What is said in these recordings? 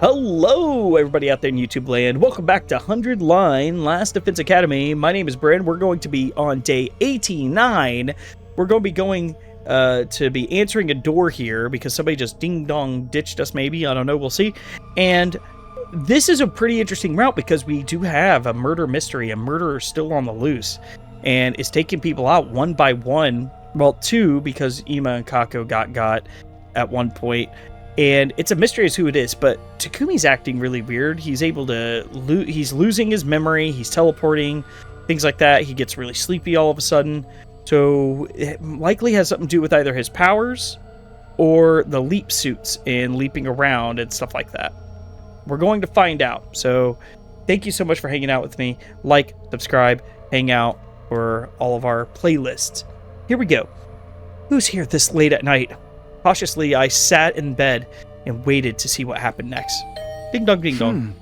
Hello, everybody out there in YouTube land. Welcome back to 100 Line Last Defense Academy. My name is Brandon. We're going to be on day 89. We're going to be going to be answering a door here because somebody just ding-dong ditched us maybe. I don't know. We'll see. And this is a pretty interesting route because we do have a murder mystery. A murderer still on the loose and is taking people out one by one. Well, two, because Ima and Kako got at one point. And it's a mystery as who it is, but Takumi's acting really weird. He's able to he's losing his memory, he's teleporting, things like that. He gets really sleepy all of a sudden. So it likely has something to do with either his powers or the leap suits and leaping around and stuff like that. We're going to find out. So thank you so much for hanging out with me. Like, subscribe, hang out for all of our playlists. Here we go. Who's here this late at night? Cautiously, I sat in bed and waited to see what happened next. Ding dong, ding dong.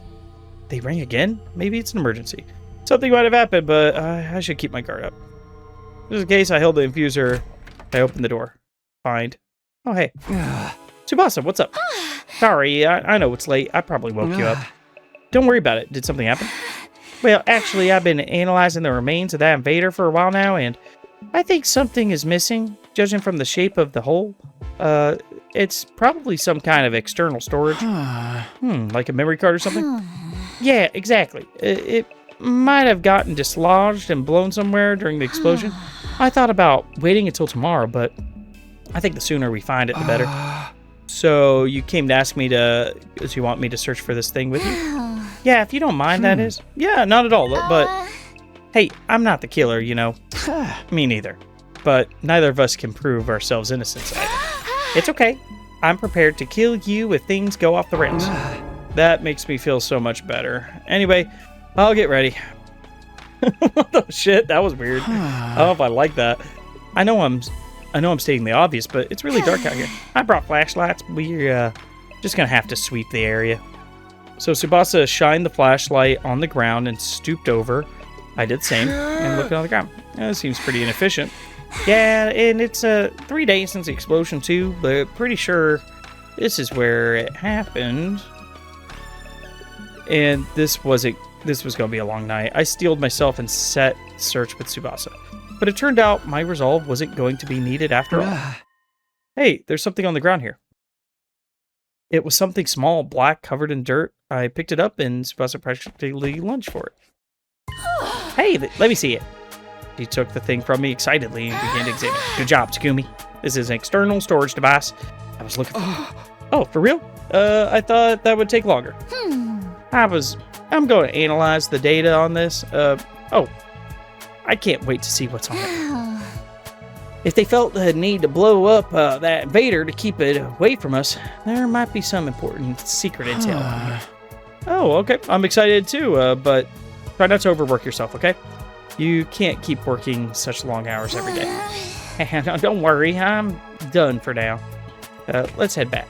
They rang again? Maybe it's an emergency. Something might have happened, but I should keep my guard up. Just in case, I held the infuser. I opened the door. Find. Oh, hey. Tsubasa, what's up? Sorry, I know it's late. I probably woke you up. Don't worry about it. Did something happen? Well, actually, I've been analyzing the remains of that invader for a while now, and I think something is missing, judging from the shape of the hole. It's probably some kind of external storage. Like a memory card or something? Yeah, exactly. It might have gotten dislodged and blown somewhere during the explosion. I thought about waiting until tomorrow, but I think the sooner we find it, the better. So you came to ask me do you want me to search for this thing with you? Yeah, if you don't mind, that is. Yeah, not at all, but hey, I'm not the killer, you know. Me neither. But neither of us can prove ourselves innocent either. It's okay. I'm prepared to kill you if things go off the rails. That makes me feel so much better. Anyway, I'll get ready. What the shit? That was weird. I don't know if I like that. I know I'm stating the obvious, but it's really dark out here. I brought flashlights. We're just gonna have to sweep the area. So Tsubasa shined the flashlight on the ground and stooped over. I did the same and looked on the ground. That seems pretty inefficient. Yeah, and it's 3 days since the explosion too, but pretty sure this is where it happened. And this was gonna be a long night. I steeled myself and set search with Tsubasa. But it turned out my resolve wasn't going to be needed after all. Hey, there's something on the ground here. It was something small, black, covered in dirt. I picked it up and Tsubasa practically lunged for it. Hey, let me see it. He took the thing from me excitedly and began to examine it. Good job, Takumi. This is an external storage device. I was looking for... Oh, for real? I thought that would take longer. I'm going to analyze the data on this. I can't wait to see what's on it. If they felt the need to blow up that invader to keep it away from us, there might be some important secret intel on here. Oh, okay. I'm excited too, but try not to overwork yourself, okay? You can't keep working such long hours every day. Don't worry, I'm done for now. Let's head back.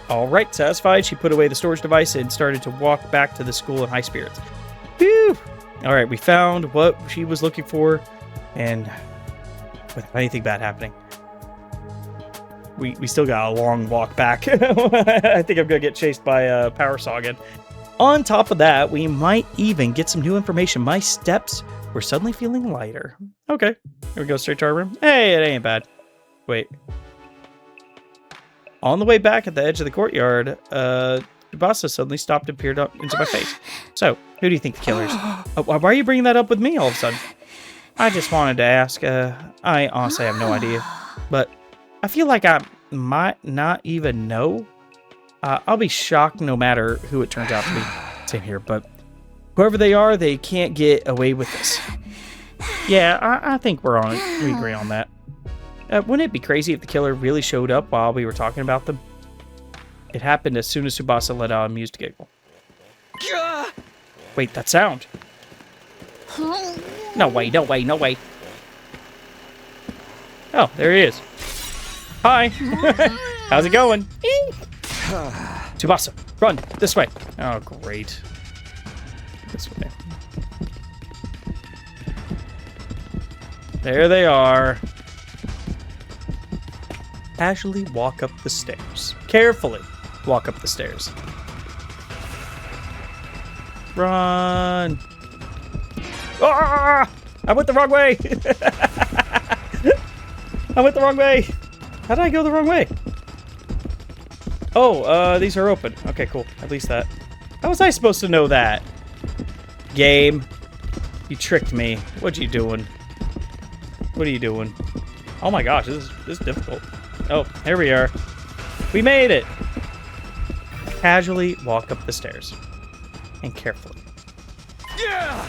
All right, satisfied, she put away the storage device and started to walk back to the school in high spirits. Phew! All right, we found what she was looking for, and without anything bad happening. We still got a long walk back. I think I'm going to get chased by a power saw again. On top of that, we might even get some new information. My steps were suddenly feeling lighter. Okay, here we go, straight to our room. Hey, it ain't bad. Wait. On the way back at the edge of the courtyard, Tsubasa suddenly stopped and peered up into my face. So, who do you think the killer is? Why are you bringing that up with me all of a sudden? I just wanted to ask. I honestly have no idea. But I feel like I might not even know. I'll be shocked no matter who it turns out to be. Same here, but whoever they are, they can't get away with this. Yeah, I think we agree on that. Wouldn't it be crazy if the killer really showed up while we were talking about them? It happened as soon as Tsubasa let out an amused giggle. Wait, that sound. No way, no way, no way. Oh, there he is. Hi. How's it going? Tsubasa, run, this way. Oh, great. This way. There they are. Casually walk up the stairs. Carefully. walk up the stairs. Run! Ah! I went the wrong way! I went the wrong way! How did I go the wrong way? Oh, these are open. Okay, cool. At least that. How was I supposed to know that? Game. You tricked me. What you doing? What are you doing? Oh my gosh, this is difficult. Oh, here we are. We made it! Casually walk up the stairs. And carefully. Yeah!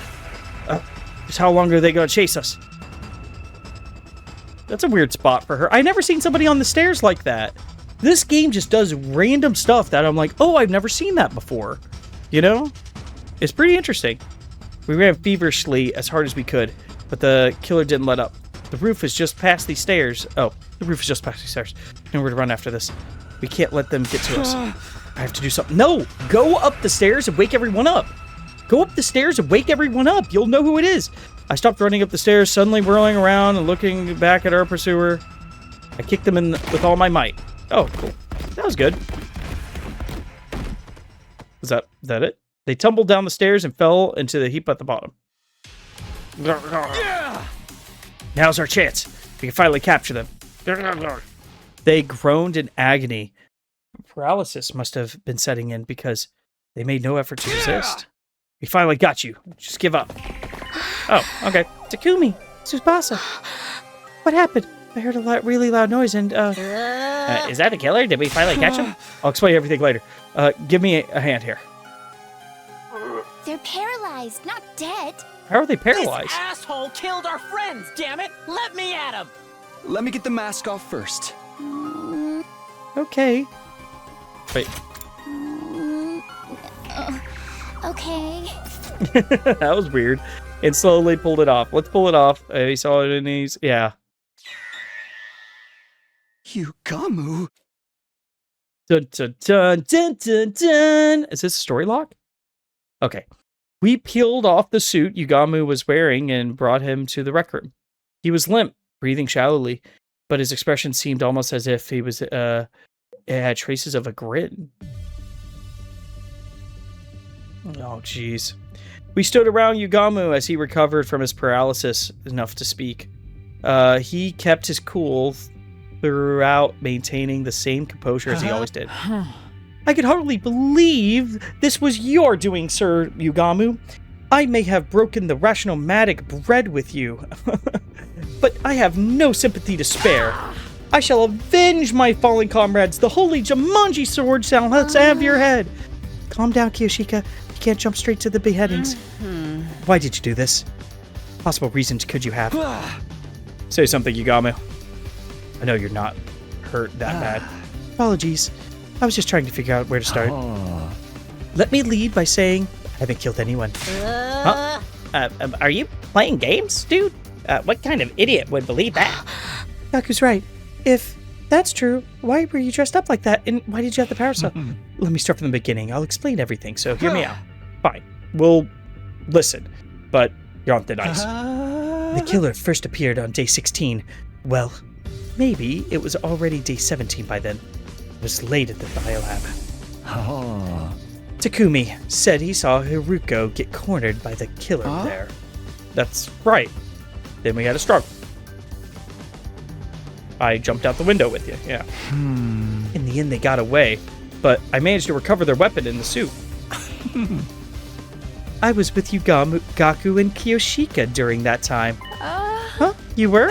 Just how long are they gonna chase us? That's a weird spot for her. I've never seen somebody on the stairs like that. This game just does random stuff that I'm like, oh, I've never seen that before. You know? It's pretty interesting. We ran feverishly as hard as we could, but the killer didn't let up. The roof is just past these stairs. Oh, the roof is just past these stairs. Nowhere to run after this. We can't let them get to us. I have to do something. No! Go up the stairs and wake everyone up. Go up the stairs and wake everyone up. You'll know who it is. I stopped running up the stairs, suddenly whirling around and looking back at our pursuer. I kicked them in with all my might. Oh, cool. That was good. Was that it? They tumbled down the stairs and fell into the heap at the bottom. Yeah! Now's our chance. We can finally capture them. They groaned in agony. Paralysis must have been setting in because they made no effort to resist. We finally got you. Just give up. Oh, okay. Takumi, Tsubasa. What happened? I heard a really loud noise and, is that the killer? Did we finally catch him? I'll explain everything later. Give me a hand here. They're paralyzed, not dead. How are they paralyzed? This asshole killed our friends, damn it! Let me at him! Let me get the mask off first. Okay. Wait. Okay. That was weird. And slowly pulled it off. Let's pull it off. He saw it in these. Yeah. Yugamu. Dun, dun, dun, dun, dun, dun. Is this a story lock? Okay. We peeled off the suit Yugamu was wearing and brought him to the rec room. He was limp, breathing shallowly, but his expression seemed almost as if he was, it had traces of a grin. Oh, jeez. We stood around Yugamu as he recovered from his paralysis enough to speak. He kept his cool throughout, maintaining the same composure as he always did. I could hardly believe this was your doing, Sir Yugamu. I may have broken the rationomatic bread with you, but I have no sympathy to spare. I shall avenge my fallen comrades. The holy Jumanji sword shall let's have your head. Calm down, Kiyoshika. You can't jump straight to the beheadings. Why did you do this? Possible reasons could you have? Say something, Yugamu. I know you're not hurt that bad. Apologies. I was just trying to figure out where to start. Let me lead by saying I haven't killed anyone. Huh? Are you playing games, dude? What kind of idiot would believe that? Gaku's right. If that's true, why were you dressed up like that? And why did you have the power cell? Let me start from the beginning. I'll explain everything, so hear me out. Fine. We'll listen, but you're on thin ice. The killer first appeared on day 16. Well, maybe it was already day 17 by then. It was late at the biolab. Takumi said he saw Hiruko get cornered by the killer there. That's right. Then we had a struggle. I jumped out the window with you, yeah. In the end, they got away, but I managed to recover their weapon in the suit. I was with Yugamu, Gaku, and Kiyoshika during that time. Huh? You were?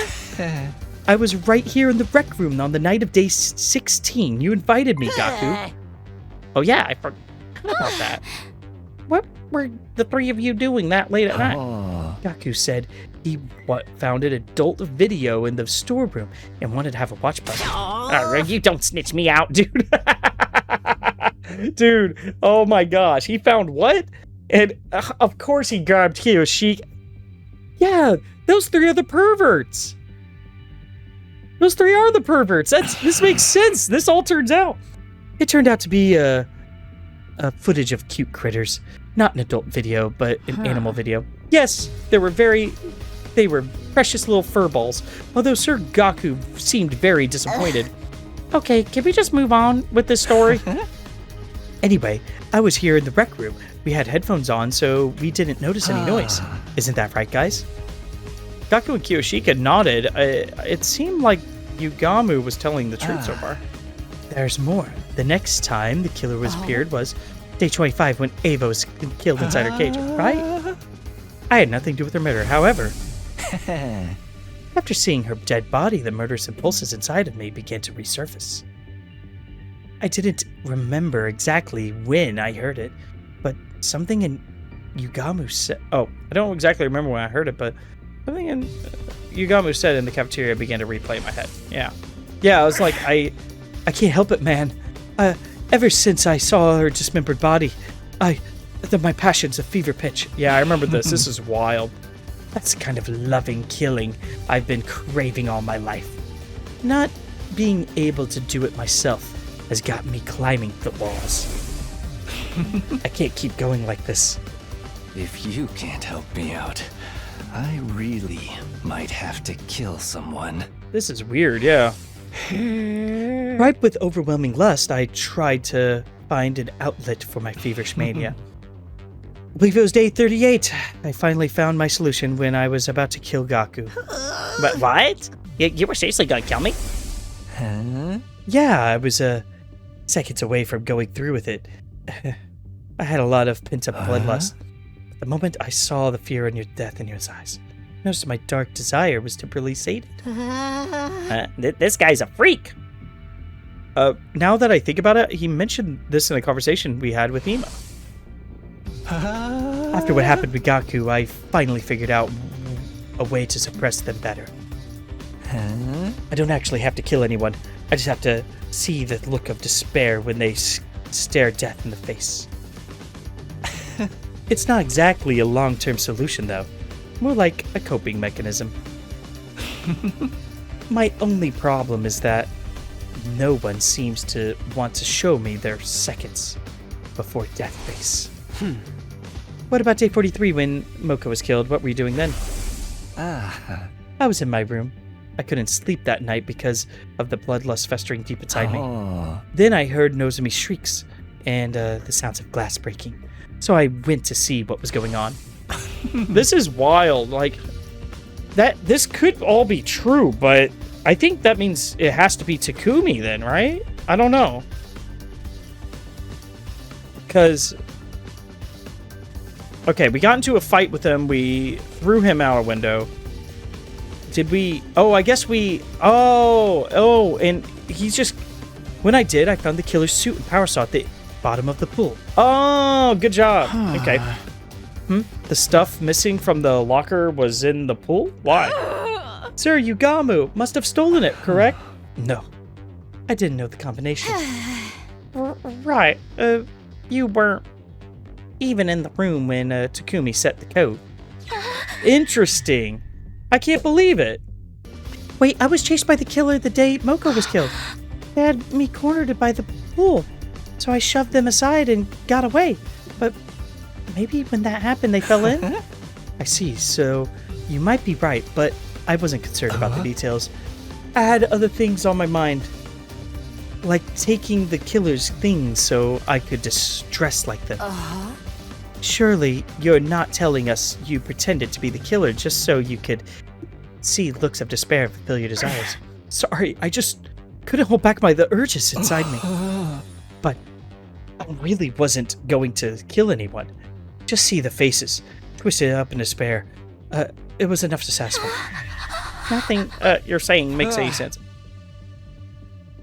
I was right here in the rec room on the night of day 16. You invited me, Gaku. Oh yeah, I forgot about that. What were the three of you doing that late at night? Gaku said he found an adult video in the storeroom and wanted to have a watch party. You don't snitch me out, dude. Dude, oh my gosh. He found what? And of course he grabbed Kiyoshika. Yeah, those three are the perverts. Those three are the perverts. This makes sense. This all turns out. It turned out to be a footage of cute critters. Not an adult video, but an animal video. Yes, they were precious little furballs, although Sir Gaku seemed very disappointed. Okay, can we just move on with this story? Anyway, I was here in the rec room. We had headphones on, so we didn't notice any noise. Isn't that right, guys? Gaku and Kiyoshika nodded. It seemed like Yugamu was telling the truth so far. There's more. The next time the killer was appeared was day 25 when Ava was killed inside her cage, right? I had nothing to do with her murder. However, after seeing her dead body, the murderous impulses inside of me began to resurface. I didn't remember exactly when I heard it, but something in Yugamu said... Oh, I don't exactly remember when I heard it, but something in Yugamu said in the cafeteria began to replay in my head. Yeah, I was like, I can't help it, man. Ever since I saw her dismembered body, my passion's a fever pitch. Yeah, I remember this. This is wild. That's the kind of loving killing I've been craving all my life. Not being able to do it myself has got me climbing the walls. I can't keep going like this. If you can't help me out, I really might have to kill someone. This is weird, yeah. Ripe with overwhelming lust, I tried to find an outlet for my feverish mania. I believe it was day 38. I finally found my solution when I was about to kill Gaku. But what? You were seriously gonna kill me? Huh? Yeah, I was seconds away from going through with it. I had a lot of pent-up bloodlust. The moment I saw the fear in your death in your eyes, I noticed my dark desire was temporarily sated. This guy's a freak. Now that I think about it, he mentioned this in a conversation we had with Ema. After what happened with Gaku, I finally figured out a way to suppress them better. I don't actually have to kill anyone. I just have to see the look of despair when they stare death in the face. It's not exactly a long-term solution, though. More like a coping mechanism. My only problem is that no one seems to want to show me their seconds before death face. What about day 43 when Moko was killed? What were you doing then? I was in my room. I couldn't sleep that night because of the bloodlust festering deep inside me. Then I heard Nozomi's shrieks and the sounds of glass breaking. So I went to see what was going on. This is wild. Like, this could all be true, but I think that means it has to be Takumi then, right? I don't know. Because... Okay, we got into a fight with him. We threw him out a window. Did we... Oh, I guess we... Oh, and he's just... When I did, I found the killer's suit and power saw at the bottom of the pool. Oh, good job. Okay. The stuff missing from the locker was in the pool? Why? Sir, Yugamu must have stolen it, correct? No. I didn't know the combination. Right. You weren't even in the room when Takumi set the code. Interesting. I can't believe it. Wait, I was chased by the killer the day Moko was killed. They had me cornered by the pool, so I shoved them aside and got away. But maybe when that happened, they fell in? I see, so you might be right, but I wasn't concerned about the details. I had other things on my mind, like taking the killer's things so I could distress like them. Surely you're not telling us you pretended to be the killer just so you could see looks of despair and fulfill your desires. Sorry, I just couldn't hold back the urges inside me. But I really wasn't going to kill anyone. Just see the faces, twisted up in despair. It was enough to satisfy. Nothing you're saying makes any sense.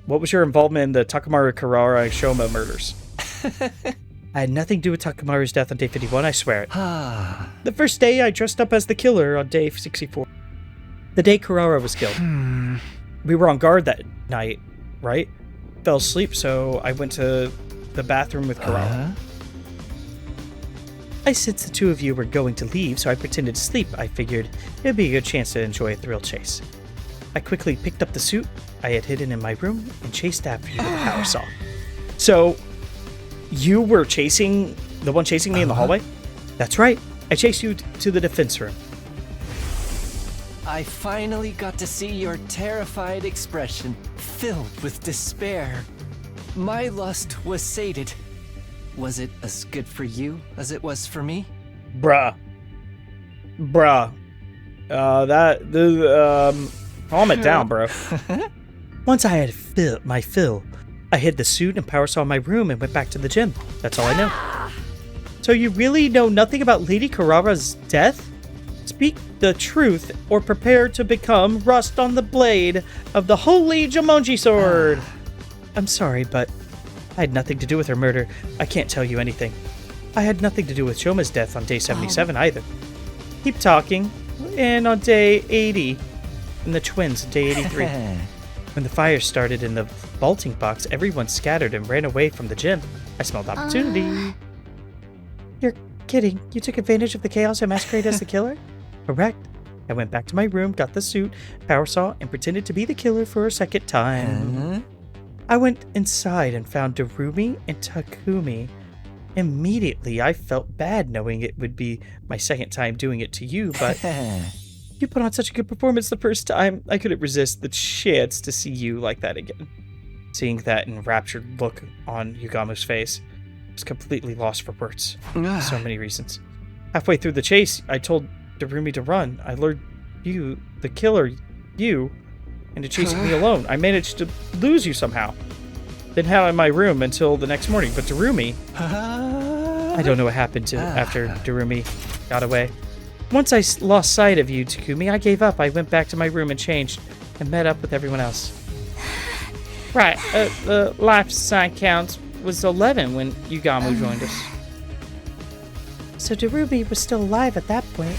What was your involvement in the Takamaru Karara and Shoma murders? I had nothing to do with Takamaru's death on day 51, I swear it. The first day, I dressed up as the killer on day 64. The day Karara was killed. We were on guard that night, right? Fell asleep, so I went to the bathroom with Karara. I sensed the two of you were going to leave, so I pretended to sleep. I figured it'd be a good chance to enjoy a thrill chase. I quickly picked up the suit I had hidden in my room and chased after you with a power saw. So, you were the one chasing me in the hallway? That's right. I chased you to the defense room. I finally got to see your terrified expression, filled with despair. My lust was sated, Was it as good for you as it was for me? Bruh. Calm it down, bro. Once I had my fill, I hid the suit and power saw in my room and went back to the gym. That's all I know. So you really know nothing about Lady Karara's death? Speak the truth or prepare to become rust on the blade of the holy Jumonji sword. I'm sorry, but I had nothing to do with her murder. I can't tell you anything. I had nothing to do with Shoma's death on day 77 either. Keep talking. And on day 80, and the twins, day 83. When the fire started in the vaulting box, everyone scattered and ran away from the gym. I smelled opportunity. You're kidding. You took advantage of the chaos and masqueraded as the killer? Correct. I went back to my room, got the suit, power saw, and pretended to be the killer for a second time. I went inside and found Darumi and Takumi. Immediately, I felt bad knowing it would be my second time doing it to you, but you put on such a good performance the first time, I couldn't resist the chance to see you like that again. Seeing that enraptured look on Yugamu's face, I was completely lost for words. For so many reasons. Halfway through the chase, I told Darumi to run. I lured you, the killer, into chasing me alone. I managed to lose you somehow. Then had in my room until the next morning, but Darumi... I don't know what happened after Darumi got away. Once I lost sight of you, Takumi, I gave up. I went back to my room and changed, and met up with everyone else. Right, the life sign count was 11 when Yugamu joined us. So Darumi was still alive at that point.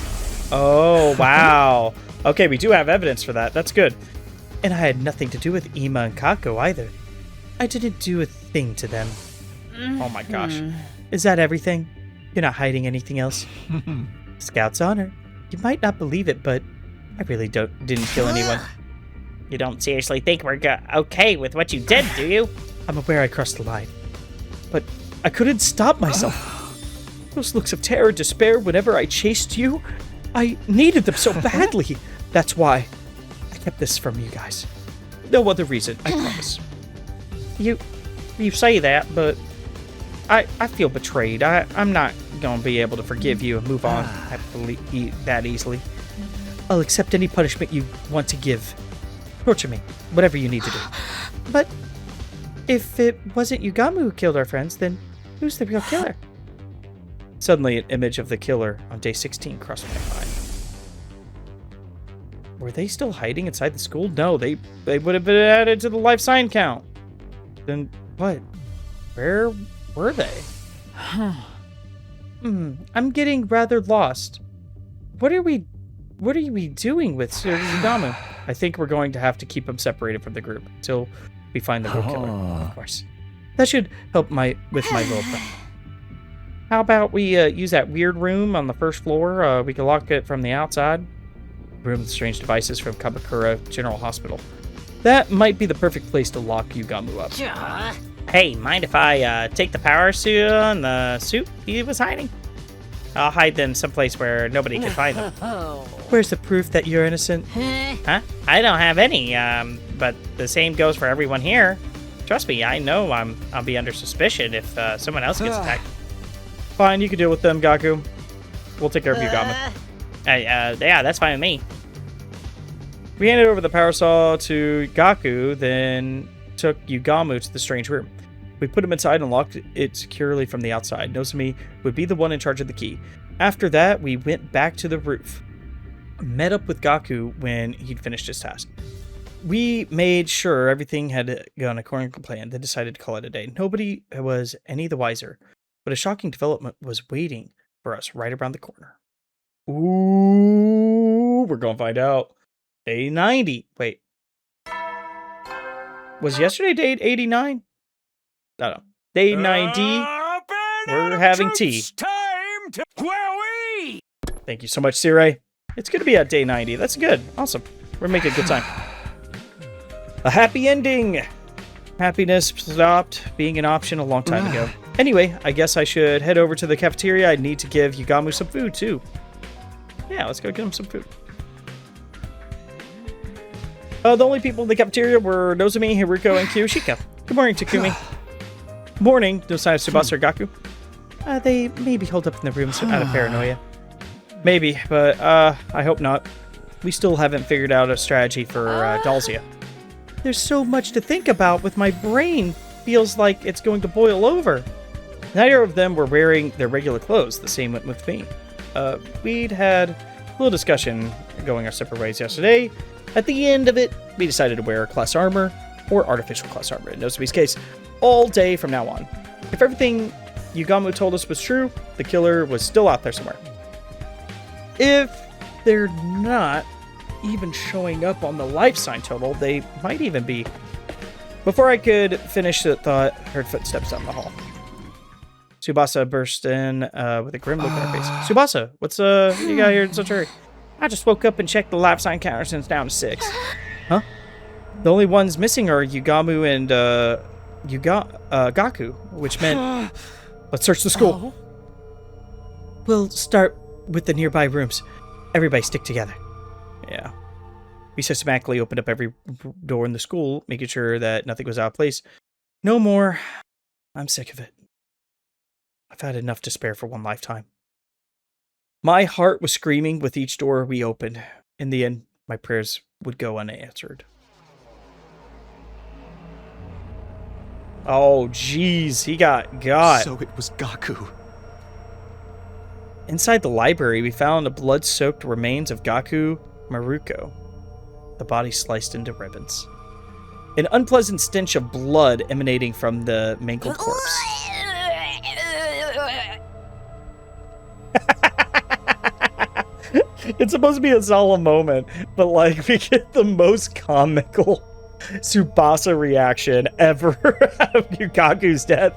Oh, wow. Okay, we do have evidence for that. That's good. And I had nothing to do with Ima and Kako either. I didn't do a thing to them. Oh my gosh. Is that everything? You're not hiding anything else? Scout's honor. You might not believe it, but I really didn't kill anyone. You don't seriously think we're okay with what you did, do you? I'm aware I crossed the line, but I couldn't stop myself. Those looks of terror, despair whenever I chased you, I needed them so badly. That's why I kept this from you guys. No other reason, I promise. You say that, but I feel betrayed. I'm not going to be able to forgive you and move on that easily. I'll accept any punishment you want to give. Torture me, whatever you need to do. But if it wasn't Yugamu who killed our friends, then who's the real killer? Suddenly, an image of the killer on day 16 crossed my mind. Were they still hiding inside the school? No, they would have been added to the life sign count. Then what? Where were they? I'm getting rather lost. What are we doing with Yugamu? I think we're going to have to keep him separated from the group until we find the real killer, of course. That should help with my little plan. How about we use that weird room on the first floor? We can lock it from the outside. Room with strange devices from Kabakura General Hospital. That might be the perfect place to lock Yugamu up. Hey, mind if I take the power suit on the suit he was hiding? I'll hide them someplace where nobody can find them. Where's the proof that you're innocent? Huh? I don't have any, but the same goes for everyone here. Trust me, I know I'll be under suspicion if someone else gets attacked. Fine, you can deal with them, Gaku. We'll take care of Yugamu. Yeah, that's fine with me. We handed over the power saw to Gaku, then took Yugamu to the strange room. We put him inside and locked it securely from the outside. Nozomi would be the one in charge of the key. After that, we went back to the roof. Met up with Gaku when he'd finished his task. We made sure everything had gone according to plan, then decided to call it a day. Nobody was any the wiser, but a shocking development was waiting for us right around the corner. Ooh, we're gonna find out. Day 90. Wait. Was yesterday day 89? I don't know. Day 90. We're having tea. Thank you so much, Sirei. It's going to be at day 90. That's good. Awesome. We're making a good time. A happy ending. Happiness stopped being an option a long time ago. Anyway, I guess I should head over to the cafeteria. I need to give Yugamu some food, too. Yeah, let's go get him some food. The only people in the cafeteria were Nozomi, Hiruko, and Kiyoshika. Good morning, Takumi. Morning. No sign of Tsubasa or Gaku? They maybe holed up in the rooms out of paranoia. Maybe, but I hope not. We still haven't figured out a strategy for Dalzia. There's so much to think about with my brain. Feels like it's going to boil over. Neither of them were wearing their regular clothes. The same went with me. We'd had a little discussion going our separate ways yesterday. At the end of it, we decided to wear class armor or artificial class armor in Nozomi's case all day from now on. If everything Yugamu told us was true, the killer was still out there somewhere. If they're not even showing up on the life sign total, they might even be. Before I could finish the thought, I heard footsteps down the hall. Tsubasa burst in with a grim look on her face. Tsubasa, what's you got here in such a hurry? I just woke up and checked the life sign counter since it's down to 6. Huh? The only ones missing are Yugamu and Gaku, which meant let's search the school. We'll start with the nearby rooms. Everybody stick together. Yeah. We systematically opened up every door in the school, making sure that nothing was out of place. No more. I'm sick of it. I've had enough to spare for one lifetime. My heart was screaming with each door we opened. In the end, my prayers would go unanswered. Oh, jeez, he got. So it was Gaku. Inside the library, we found the blood-soaked remains of Gaku Maruko. The body sliced into ribbons. An unpleasant stench of blood emanating from the mangled corpse. It's supposed to be a solemn moment, but like we get the most comical Tsubasa reaction ever out of Gaku's death.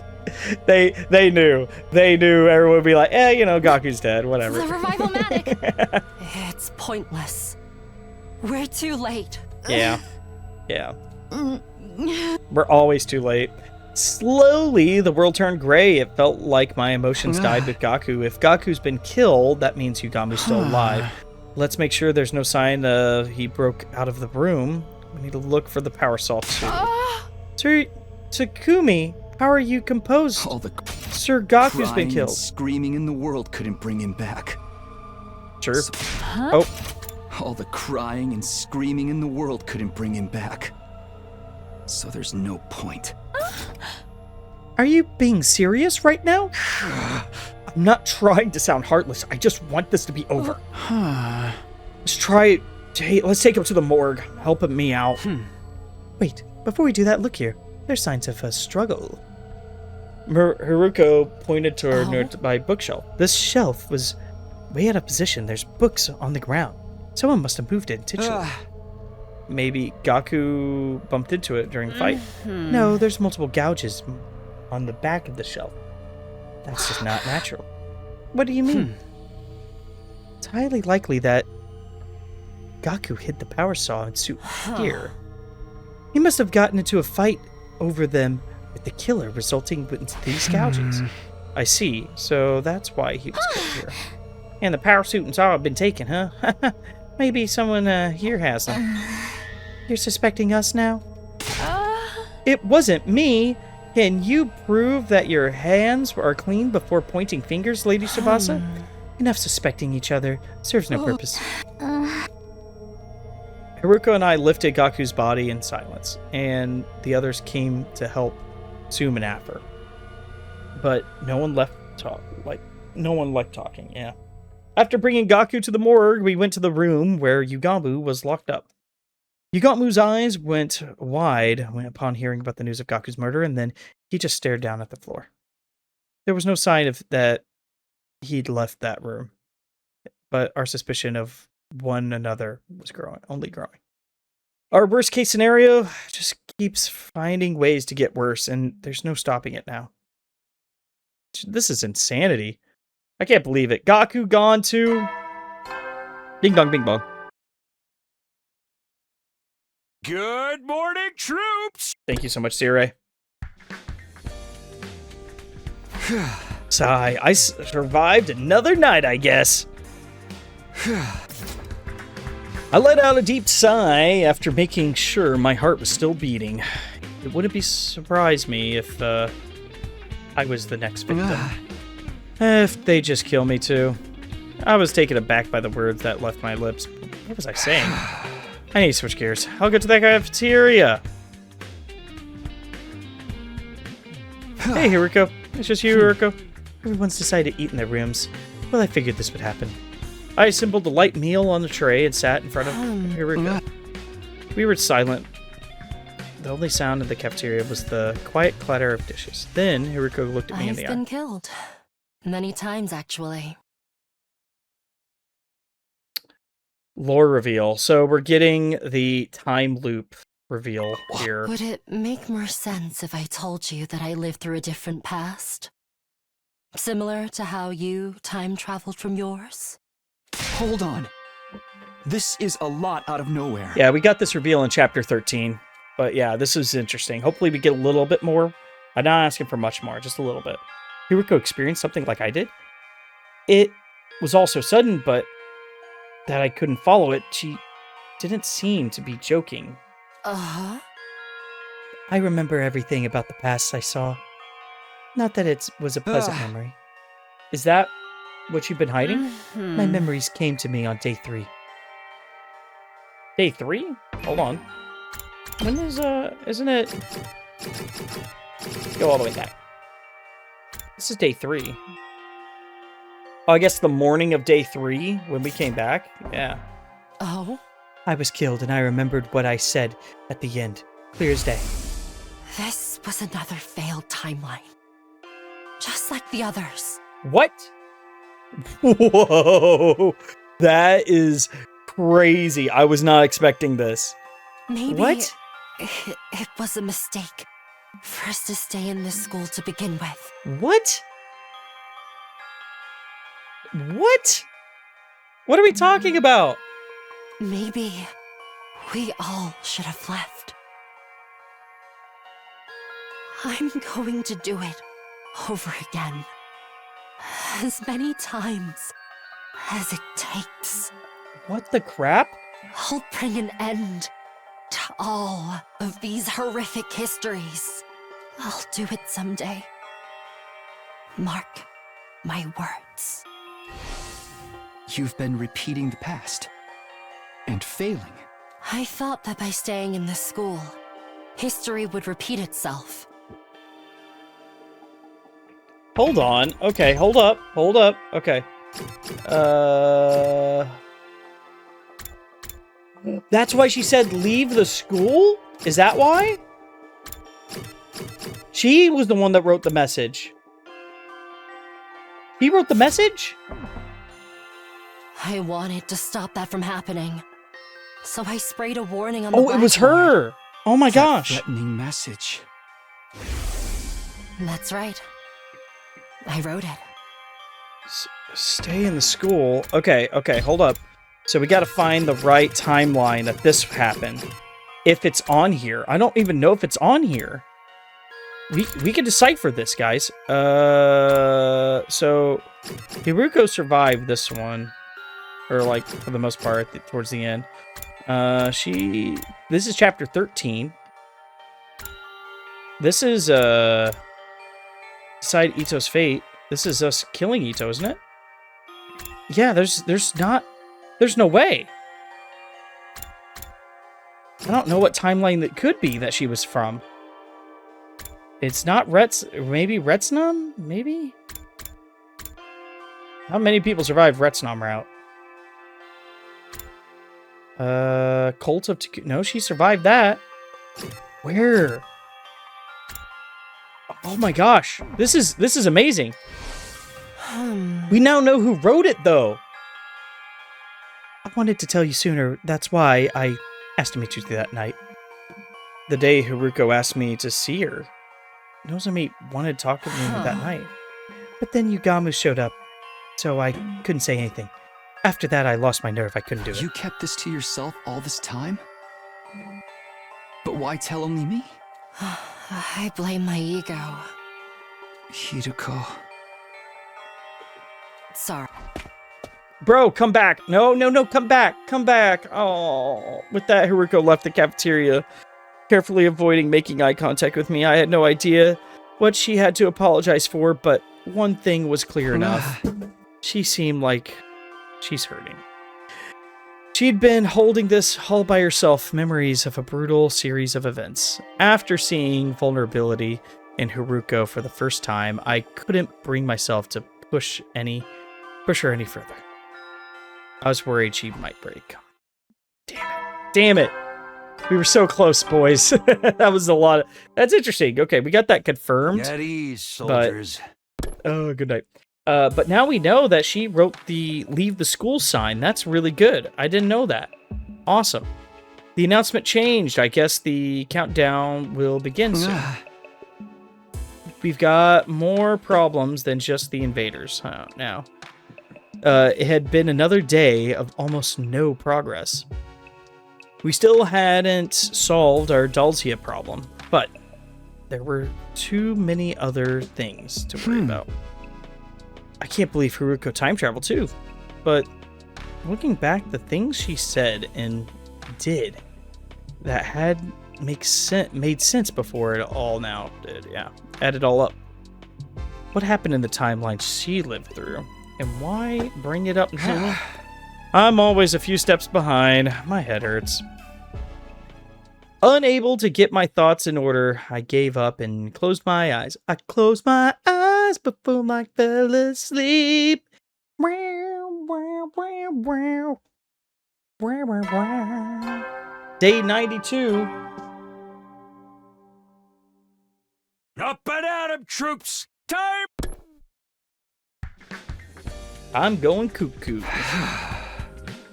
They knew everyone would be like, Gaku's dead, whatever. The revival-matic. It's pointless. We're too late. Yeah. We're always too late. Slowly, the world turned gray. It felt like my emotions died with Gaku. If Gaku's been killed, that means Yugamu's still alive. Let's make sure there's no sign he broke out of the room. We need to look for the power saw too. Sir Takumi, how are you composed? All the Sir Gaku's been crying killed. and screaming in the world couldn't bring him back. Sure. So, all the crying and screaming in the world couldn't bring him back. So there's no point. Are you being serious right now? I'm not trying to sound heartless. I just want this to be over. Let's take him to the morgue. Help me out. Wait, before we do that, look here. There's signs of a struggle. Hiruko pointed to her nearby bookshelf. This shelf was way out of position. There's books on the ground. Someone must have moved it intentionally. Maybe Gaku bumped into it during the fight. No, there's multiple gouges on the back of the shelf. That's just not natural. What do you mean? It's highly likely that Gaku hid the power saw and suit here. He must have gotten into a fight over them with the killer, resulting in these gougings. I see. So that's why he was killed here. And the power suit and saw have been taken, huh? Maybe someone here has them. You're suspecting us now? It wasn't me. Can you prove that your hands are clean before pointing fingers, Lady Tsubasa? Enough suspecting each other. Serves no purpose. Hiruko and I lifted Gaku's body in silence, and the others came to help summon after. But no one liked talking, yeah. After bringing Gaku to the morgue, we went to the room where Yugamu was locked up. Yugamu's eyes went wide upon hearing about the news of Gaku's murder, and then he just stared down at the floor. There was no sign of that he'd left that room, but our suspicion of one another was only growing. Our worst case scenario just keeps finding ways to get worse, and there's no stopping it now. This is insanity. I can't believe it. Gaku gone too. Ding dong, bing bong. Good morning, troops! Thank you so much, Sirei. Sigh. I survived another night, I guess. I let out a deep sigh after making sure my heart was still beating. It wouldn't surprise me if I was the next victim. If they just kill me too. I was taken aback by the words that left my lips. What was I saying? I need to switch gears. I'll go to the cafeteria. Hey, Hiruko. It's just you, Hiruko. Everyone's decided to eat in their rooms. Well, I figured this would happen. I assembled a light meal on the tray and sat in front of Hiruko. We were silent. The only sound in the cafeteria was the quiet clatter of dishes. Then Hiruko looked at me in the eye. I've been killed. Many times, actually. Lore reveal. So we're getting the time loop reveal here. Would it make more sense if I told you that I lived through a different past? Similar to how you time traveled from yours? Hold on. This is a lot out of nowhere. Yeah, we got this reveal in chapter 13. But yeah, this is interesting. Hopefully we get a little bit more. I'm not asking for much more, just a little bit. Hiruko experienced something like I did. It was all so sudden, but that I couldn't follow it. She didn't seem to be joking. Uh-huh. I remember everything about the past I saw. Not that it was a pleasant memory. Is that what you've been hiding? My memories came to me on day 3. Day 3? Hold on. When is, isn't it? Go all the way back. This is day 3. Oh, I guess the morning of day 3 when we came back? Yeah. Oh? I was killed and I remembered what I said at the end. Clear as day. This was another failed timeline. Just like the others. What? Whoa. That is crazy. I was not expecting this. Maybe What? It was a mistake for us to stay in this school to begin with. What? What? What are we talking about? Maybe we all should have left. I'm going to do it over again. As many times as it takes. What the crap? I'll bring an end to all of these horrific histories. I'll do it someday. Mark my words. You've been repeating the past. And failing. I thought that by staying in this school, history would repeat itself. Hold on. Okay, hold up. Hold up. Okay. That's why she said leave the school? Is that why? She was the one that wrote the message. He wrote the message? I wanted to stop that from happening. So I sprayed a warning on the Oh, it was blackboard. her. Oh my gosh. Threatening message. That's right. I wrote it. Stay in the school. Okay, hold up. So we got to find the right timeline that this happened. If it's on here. I don't even know if it's on here. We can decipher this, guys. So Hiruko survived this one. Or like for the most part towards the end. This is chapter 13. This is decide Ito's fate. This is us killing Ito, isn't it? Yeah, there's no way. I don't know what timeline that could be that she was from. It's not maybe Retsnam? Maybe? How many people survived Retsnam route? Cult of no, she survived that. Where? Oh my gosh. This is amazing. We now know who wrote it though. I wanted to tell you sooner. That's why I asked to meet you that night. The day Hiruko asked me to see her. Nozomi wanted to talk to me that night. But then Yugamu showed up, so I couldn't say anything. After that, I lost my nerve. I couldn't do it. You kept this to yourself all this time? But why tell only me? I blame my ego. Hiruko. Sorry. Bro, come back. No, come back. Come back. Oh. With that, Hiruko left the cafeteria, carefully avoiding making eye contact with me. I had no idea what she had to apologize for, but one thing was clear enough. She seemed like she's hurting. She'd been holding this all by herself, memories of a brutal series of events. After seeing vulnerability in Hiruko for the first time, I couldn't bring myself to push her any further. I was worried she might break. Damn it. We were so close, boys. That was a lot. That's interesting. Okay, we got that confirmed. At ease, soldiers. Oh, good night. But now we know that she wrote the leave the school sign. That's really good. I didn't know that. Awesome. The announcement changed. I guess the countdown will begin soon. We've got more problems than just the invaders now. It had been another day of almost no progress. We still hadn't solved our Dalzia problem, but there were too many other things to worry about. I can't believe Hiruko time traveled too, but looking back, the things she said and did that had made sense before it all now did, yeah. Add it all up. What happened in the timeline she lived through, and why bring it up now? I'm always a few steps behind. My head hurts. Unable to get my thoughts in order, I gave up and closed my eyes. I closed my eyes before I fell asleep. Day 92. Up and at 'em, troops! Time! I'm going cuckoo.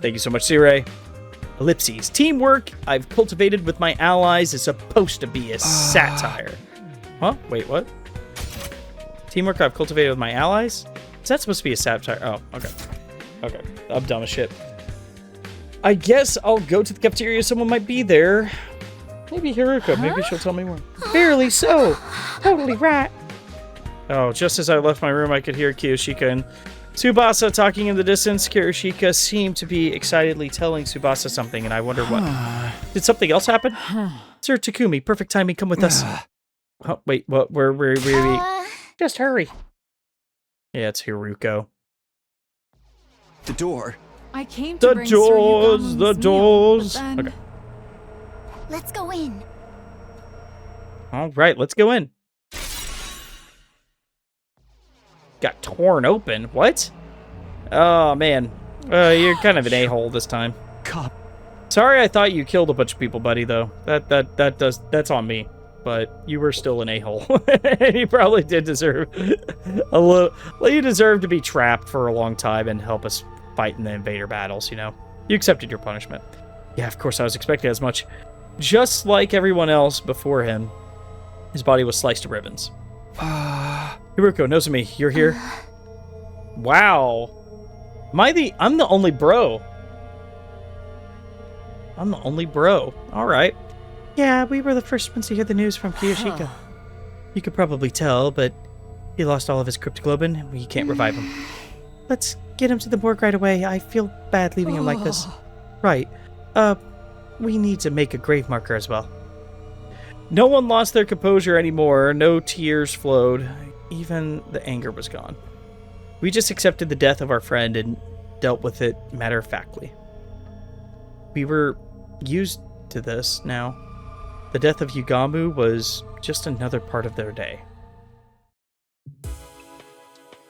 Thank you so much, Sirei. Ellipses. Teamwork I've cultivated with my allies is supposed to be a satire. Huh? Wait, what? Teamwork I've cultivated with my allies? Is that supposed to be a satire? Oh, okay. Okay. I'm dumb as shit. I guess I'll go to the cafeteria. Someone might be there. Maybe Hiruko. Maybe she'll tell me more. Barely so. Totally right. Oh, just as I left my room, I could hear Kiyoshika and Tsubasa talking in the distance. Kiyoshika seemed to be excitedly telling Tsubasa something, and I wonder what. Did something else happen? Sir Takumi, perfect timing. Come with us. Oh, wait, what? Where Just hurry. Yeah, it's Hiruko. The door. I came to The bring doors, Sir the Yugamon's doors. meal, but then... Okay. Let's go in. All right, let's go in. Got torn open. What? Oh, man. You're kind of an a-hole this time. Cop. Sorry, I thought you killed a bunch of people, buddy, though. That's on me. But you were still an a-hole. You probably did deserve a little. Well, you deserve to be trapped for a long time and help us fight in the invader battles, you know? You accepted your punishment. Yeah, of course, I was expecting as much. Just like everyone else before him, his body was sliced to ribbons. Hiruko, Nozomi, you're here? Wow. I'm the only bro. I'm the only bro. All right. Yeah, we were the first ones to hear the news from Kiyoshika. You could probably tell, but he lost all of his cryptoglobin, and we can't revive him. Let's get him to the morgue right away. I feel bad leaving him like this. Right. We need to make a grave marker as well. No one lost their composure anymore. No tears flowed. Even the anger was gone. We just accepted the death of our friend and dealt with it matter-of-factly. We were used to this now. The death of Yugamu was just another part of their day.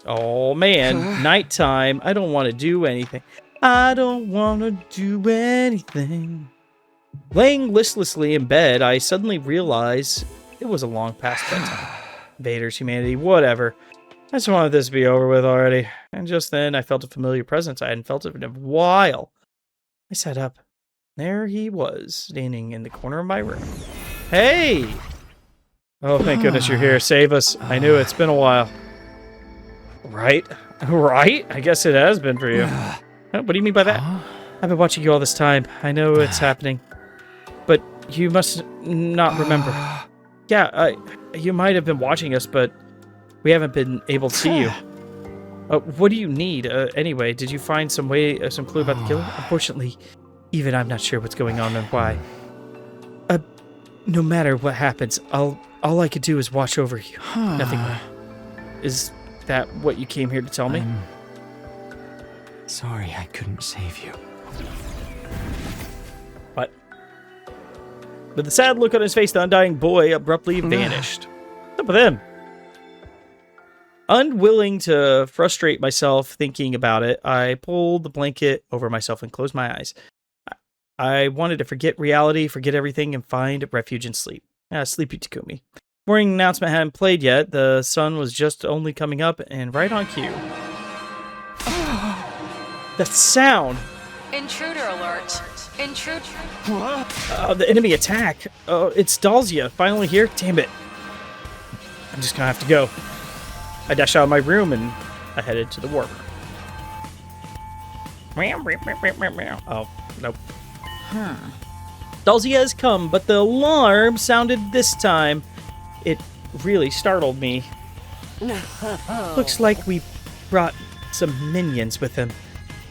Oh man, nighttime. I don't want to do anything. I don't want to do anything. Laying listlessly in bed, I suddenly realized it was a long past bedtime. Invaders, humanity, whatever. I just wanted this to be over with already. And just then, I felt a familiar presence. I hadn't felt it in a while. I sat up. There he was, standing in the corner of my room. Hey! Oh, thank goodness you're here. Save us. I knew it's been a while. Right? Right? I guess it has been for you. What do you mean by that? I've been watching you all this time. I know it's happening. But you must not remember. Yeah, you might have been watching us, but we haven't been able to see you. What do you need? Anyway, did you find some clue about the killer? Unfortunately, even I'm not sure what's going on and why. No matter what happens, I'll All I could do is watch over you. Nothing more. Is that what you came here to tell me? I'm sorry I couldn't save you. What? With a sad look on his face, the undying boy abruptly vanished. What's up with him? Unwilling to frustrate myself thinking about it, I pulled the blanket over myself and closed my eyes. I wanted to forget reality, forget everything, and find refuge in sleep. Sleepy Takumi. Morning announcement hadn't played yet. The sun was just only coming up and right on cue. That sound! Intruder alert. Intruder. The enemy attack. Oh, it's Dalzia. Finally here? Damn it. I'm just gonna have to go. I dashed out of my room and I headed to the warp. Oh, nope. Dalzia has come, but the alarm sounded this time. It really startled me. Looks like we brought some minions with him.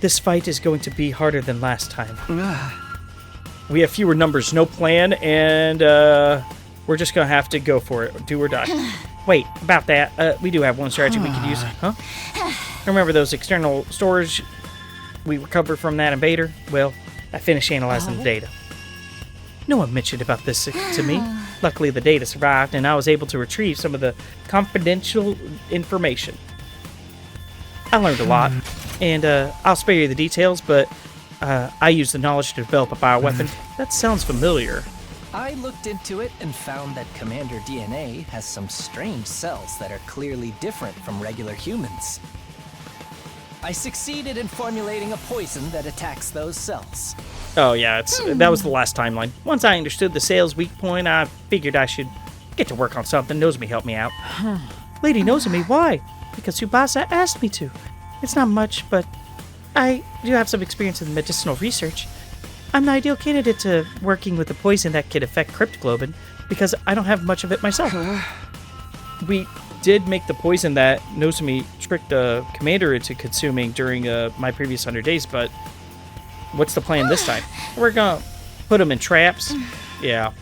This fight is going to be harder than last time. We have fewer numbers, no plan, and we're just gonna have to go for it, do or die. Wait, about that, we do have one strategy we could use, huh? Remember those external storage we recovered from that invader? Well, I finished analyzing the data. No one mentioned about this to me. Luckily, the data survived, and I was able to retrieve some of the confidential information. I learned a lot, and I'll spare you the details, but I used the knowledge to develop a bioweapon. That sounds familiar. I looked into it and found that Commander DNA has some strange cells that are clearly different from regular humans. I succeeded in formulating a poison that attacks those cells. Oh yeah, that was the last timeline. Once I understood the sales weak point, I figured I should get to work on something. Nozomi helped me out. Lady Nozomi, why? Because Tsubasa asked me to. It's not much, but I do have some experience in medicinal research. I'm the ideal candidate to working with a poison that could affect cryptoglobin, because I don't have much of it myself. We did make the poison that Nozomi tricked the commander into consuming during my previous 100 days, but what's the plan this time? We're gonna put them in traps? Yeah.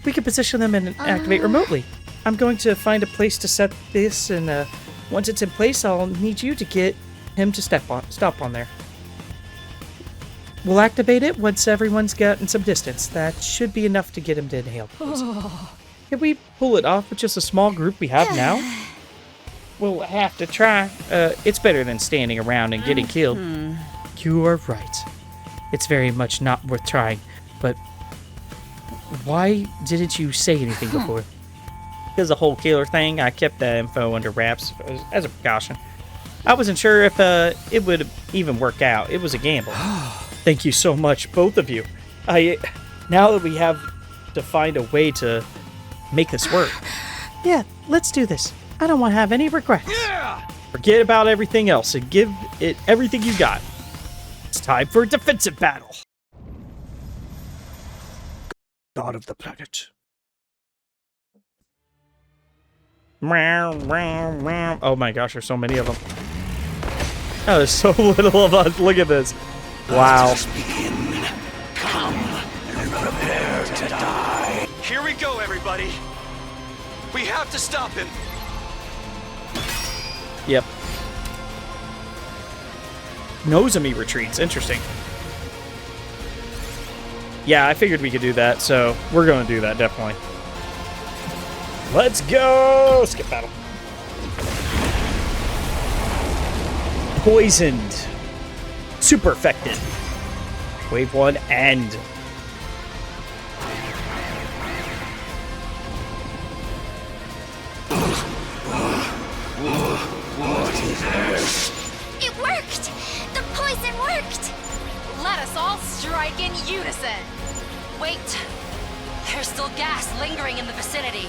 We can position them and activate remotely. I'm going to find a place to set this, and once it's in place, I'll need you to get him to stop on there. We'll activate it once everyone's gotten some distance. That should be enough to get him to inhale. Can we pull it off with just a small group we have now? We'll have to try. It's better than standing around and getting killed. You are right. It's very much not worth trying. But why didn't you say anything before? Because the whole killer thing, I kept that info under wraps as a precaution. I wasn't sure if it would even work out. It was a gamble. Thank you so much, both of you. Now that we have to find a way to make this work. Yeah, let's do this. I don't want to have any regrets. Yeah! Forget about everything else and give it everything you got. It's time for a defensive battle. God of the planet. Oh my gosh, there's so many of them. Oh, there's so little of us. Look at this. Wow. Begin. Come and prepare to die. Here we go, everybody. We have to stop him. Yep. Nozomi retreats. Interesting. Yeah, I figured we could do that, so we're going to do that, definitely. Let's go! Skip battle. Poisoned. Super affected. Wave 1 end. It worked! The poison worked! Let us all strike in unison. Wait. There's still gas lingering in the vicinity.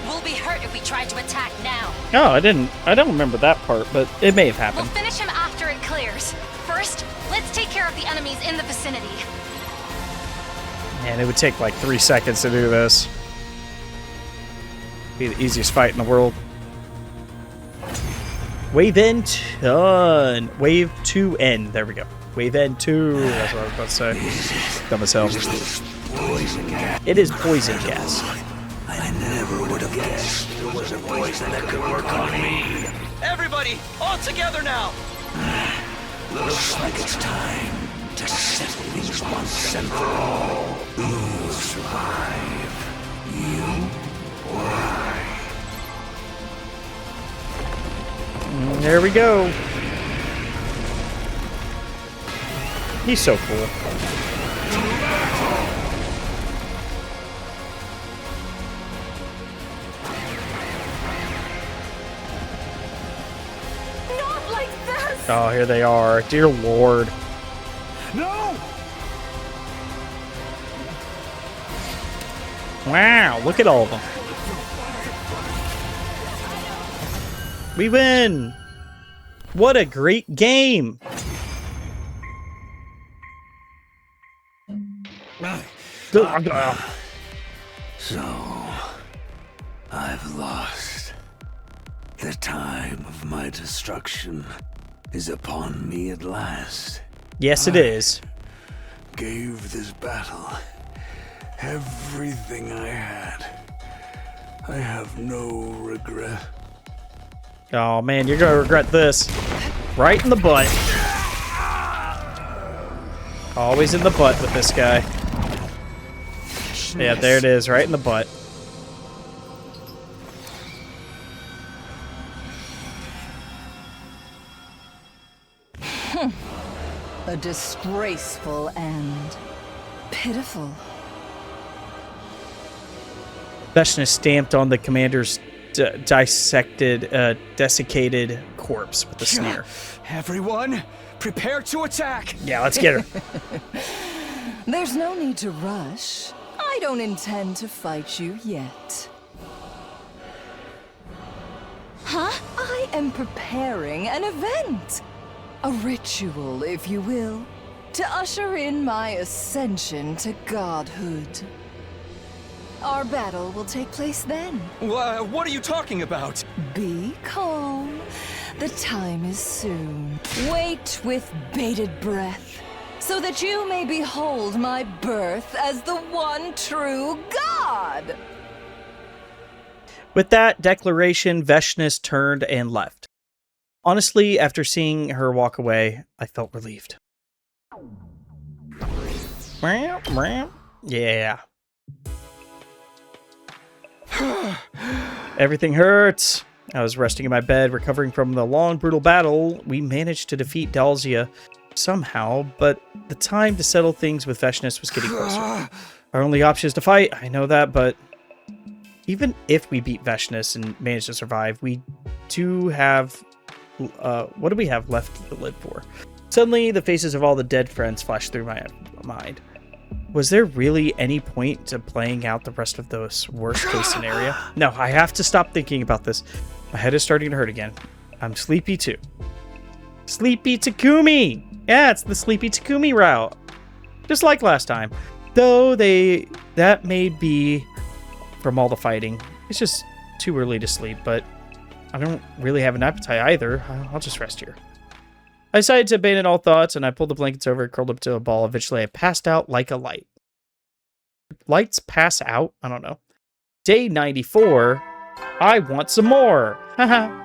We'll be hurt if we try to attack now. Oh, I don't remember that part, but it may have We'll happened. finish him after it clears. First, let's take care of the enemies in the vicinity. Man, it would take like 3 seconds to do this. Be the easiest fight in the world. Wave N ton. Wave 2 N. There we go. Wave N 2. That's what I was about to say. Dumb as hell. It is poison gas. never would have guessed there was a poison that could work on me. Everybody, all together now! Looks like it's time to settle things once and for all. Who will survive? You or I? There we go. He's so cool. Not like this! Oh, here they are. Dear Lord. No! Wow, look at all of them. We win! What a great game! So, I've lost. The time of my destruction is upon me at last. Yes, it is. Gave this battle everything I had. I have no regret. Oh man, you're gonna regret this. Right in the butt. Always in the butt with this guy. Yeah, there it is, right in the butt. A disgraceful end. Pitiful. Veshna stamped on the commander's desiccated corpse with a sneer. Everyone, prepare to attack! Yeah, let's get her. There's no need to rush. I don't intend to fight you yet. Huh? I am preparing an event. A ritual, if you will, to usher in my ascension to godhood. Our battle will take place then. What are you talking about? Be calm. The time is soon. Wait with bated breath, so that you may behold my birth as the one true God! With that declaration, Veshna turned and left. Honestly, after seeing her walk away, I felt relieved. Yeah. Everything hurts. I was resting in my bed, recovering from the long, brutal battle. We managed to defeat Dalzia somehow, but the time to settle things with Veshna was getting closer. Our only option is to fight, I know that, but even if we beat Veshna and manage to survive, we do have... what do we have left to live for? Suddenly, the faces of all the dead friends flashed through my mind. Was there really any point to playing out the rest of this worst-case scenario? No, I have to stop thinking about this. My head is starting to hurt again. I'm sleepy too. Sleepy Takumi! Yeah, it's the Sleepy Takumi route. Just like last time. Though that may be from all the fighting. It's just too early to sleep, but I don't really have an appetite either. I'll just rest here. I decided to abandon all thoughts, and I pulled the blankets over and curled up to a ball. Eventually, I passed out like a light. Lights pass out? I don't know. Day 94. I want some more. Haha.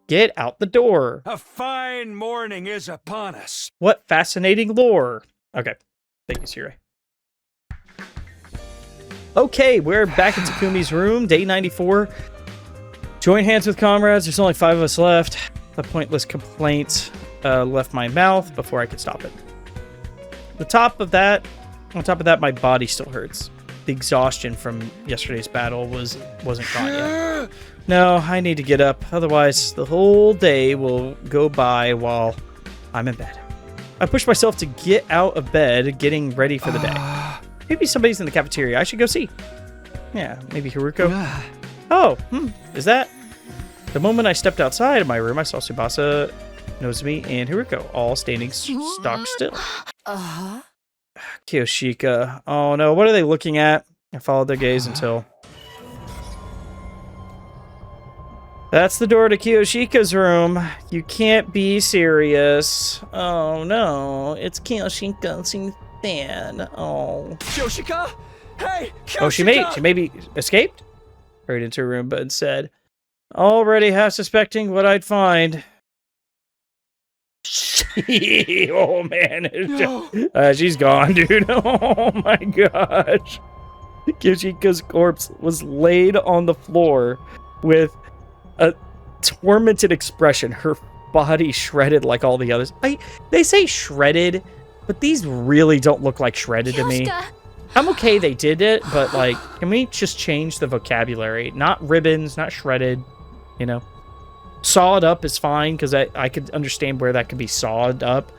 Get out the door. A fine morning is upon us. What fascinating lore. Okay. Thank you, Siri. Okay, we're back in Takumi's room. Day 94. Join hands with comrades. There's only 5 of us left. The pointless complaint left my mouth before I could stop it. On top of that, my body still hurts. The exhaustion from yesterday's battle wasn't gone yet. No, I need to get up. Otherwise, the whole day will go by while I'm in bed. I pushed myself to get out of bed, getting ready for the day. Maybe somebody's in the cafeteria. I should go see. Yeah, maybe Hiruko. Oh, is that? The moment I stepped outside of my room, I saw Tsubasa, Nozomi, and Hiruko all standing stock still. Kiyoshika. Oh no, what are they looking at? I followed their gaze until... That's the door to Kiyoshika's room. You can't be serious. Oh no, it's Kiyoshika's fan. Oh. Kiyoshika? Hey, Oh, she maybe escaped? Hurried into her room, but said, already half suspecting what I'd find. Oh, man. She's gone, dude. Oh, my gosh. Kyoshika's corpse was laid on the floor with a tormented expression. Her body shredded like all the others. They say shredded, but these really don't look like shredded to me. I'm okay they did it, but like, can we just change the vocabulary? Not ribbons, not shredded, you know? Sawed up is fine, because I could understand where that could be sawed up,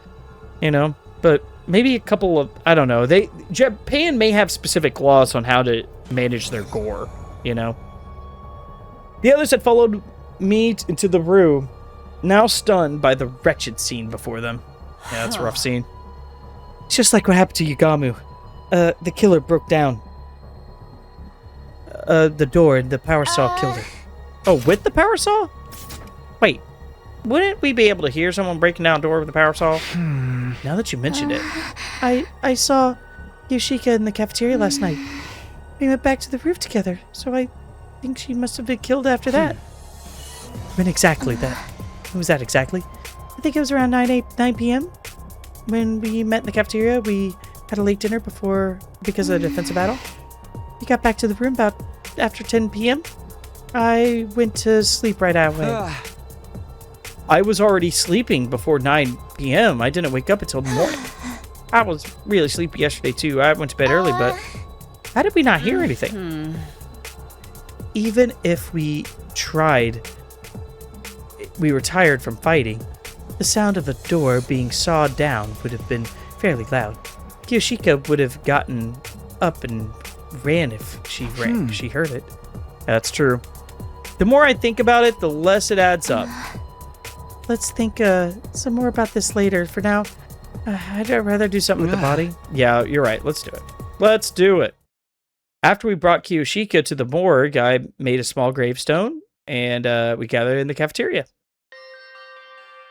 you know? But maybe a couple of, I don't know. Japan may have specific laws on how to manage their gore, you know? The others had followed me into the room, now stunned by the wretched scene before them. Yeah, that's a rough scene. It's just like what happened to Yugamu. The killer broke down the door and the power saw killed her. Oh, with the power saw? Wait, wouldn't we be able to hear someone breaking down a door with the power saw? Now that you mentioned it. I saw Yoshika in the cafeteria last night. We went back to the roof together, so I think she must have been killed after that. When exactly that? When was that exactly? I think it was around 9 p.m. When we met in the cafeteria. We had a late dinner because of the defensive battle. We got back to the room about after 10 p.m. I went to sleep right away. I was already sleeping before 9 p.m. I didn't wake up until the morning. I was really sleepy yesterday too. I went to bed early, but how did we not hear anything? Even if we tried, we were tired from fighting. The sound of a door being sawed down would have been fairly loud. Kyoshika would have gotten up and ran if she heard it. That's true. The more I think about it, the less it adds up. Let's think some more about this later. For now, I'd rather do something with the body. Yeah, you're right. Let's do it. Let's do it. After we brought Kyoshika to the morgue, I made a small gravestone, and we gathered in the cafeteria.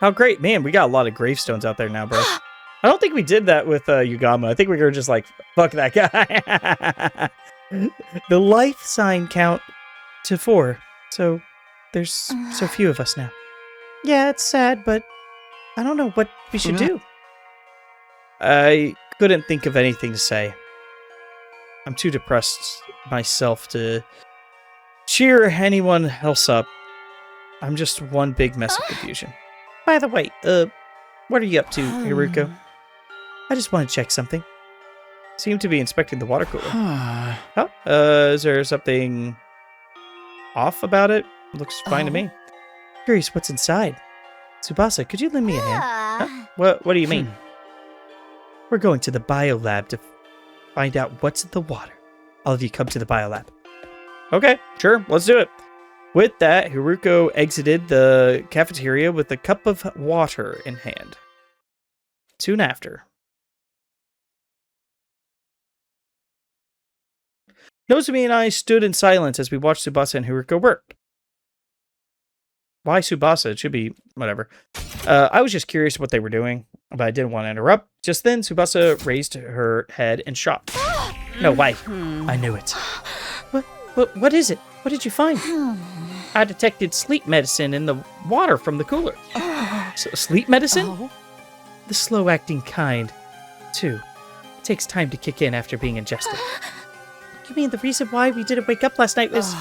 How great. Man, we got a lot of gravestones out there now, bro. I don't think we did that with Yugama. I think we were just like, fuck that guy. The life sign count to 4, so there's so few of us now. Yeah, it's sad, but I don't know what we should do. I couldn't think of anything to say. I'm too depressed myself to cheer anyone else up. I'm just one big mess of confusion. By the way, what are you up to, Hiruko? I just want to check something. Seem to be inspecting the water cooler. Is there something off about it? Looks fine to me. Curious what's inside. Tsubasa, could you lend me a hand? What do you mean? We're going to the biolab to find out what's in the water. All of you come to the biolab. Okay, sure, let's do it. With that, Hiruko exited the cafeteria with a cup of water in hand. Soon after. Nozomi and I stood in silence as we watched Tsubasa and Hiruko work. Why Tsubasa? It should be whatever. I was just curious what they were doing, but I didn't want to interrupt. Just then, Tsubasa raised her head and shot. No way. I knew it. What is it? What did you find? I detected sleep medicine in the water from the cooler. Sleep medicine? The slow-acting kind, too. It takes time to kick in after being ingested. You mean the reason why we didn't wake up last night was...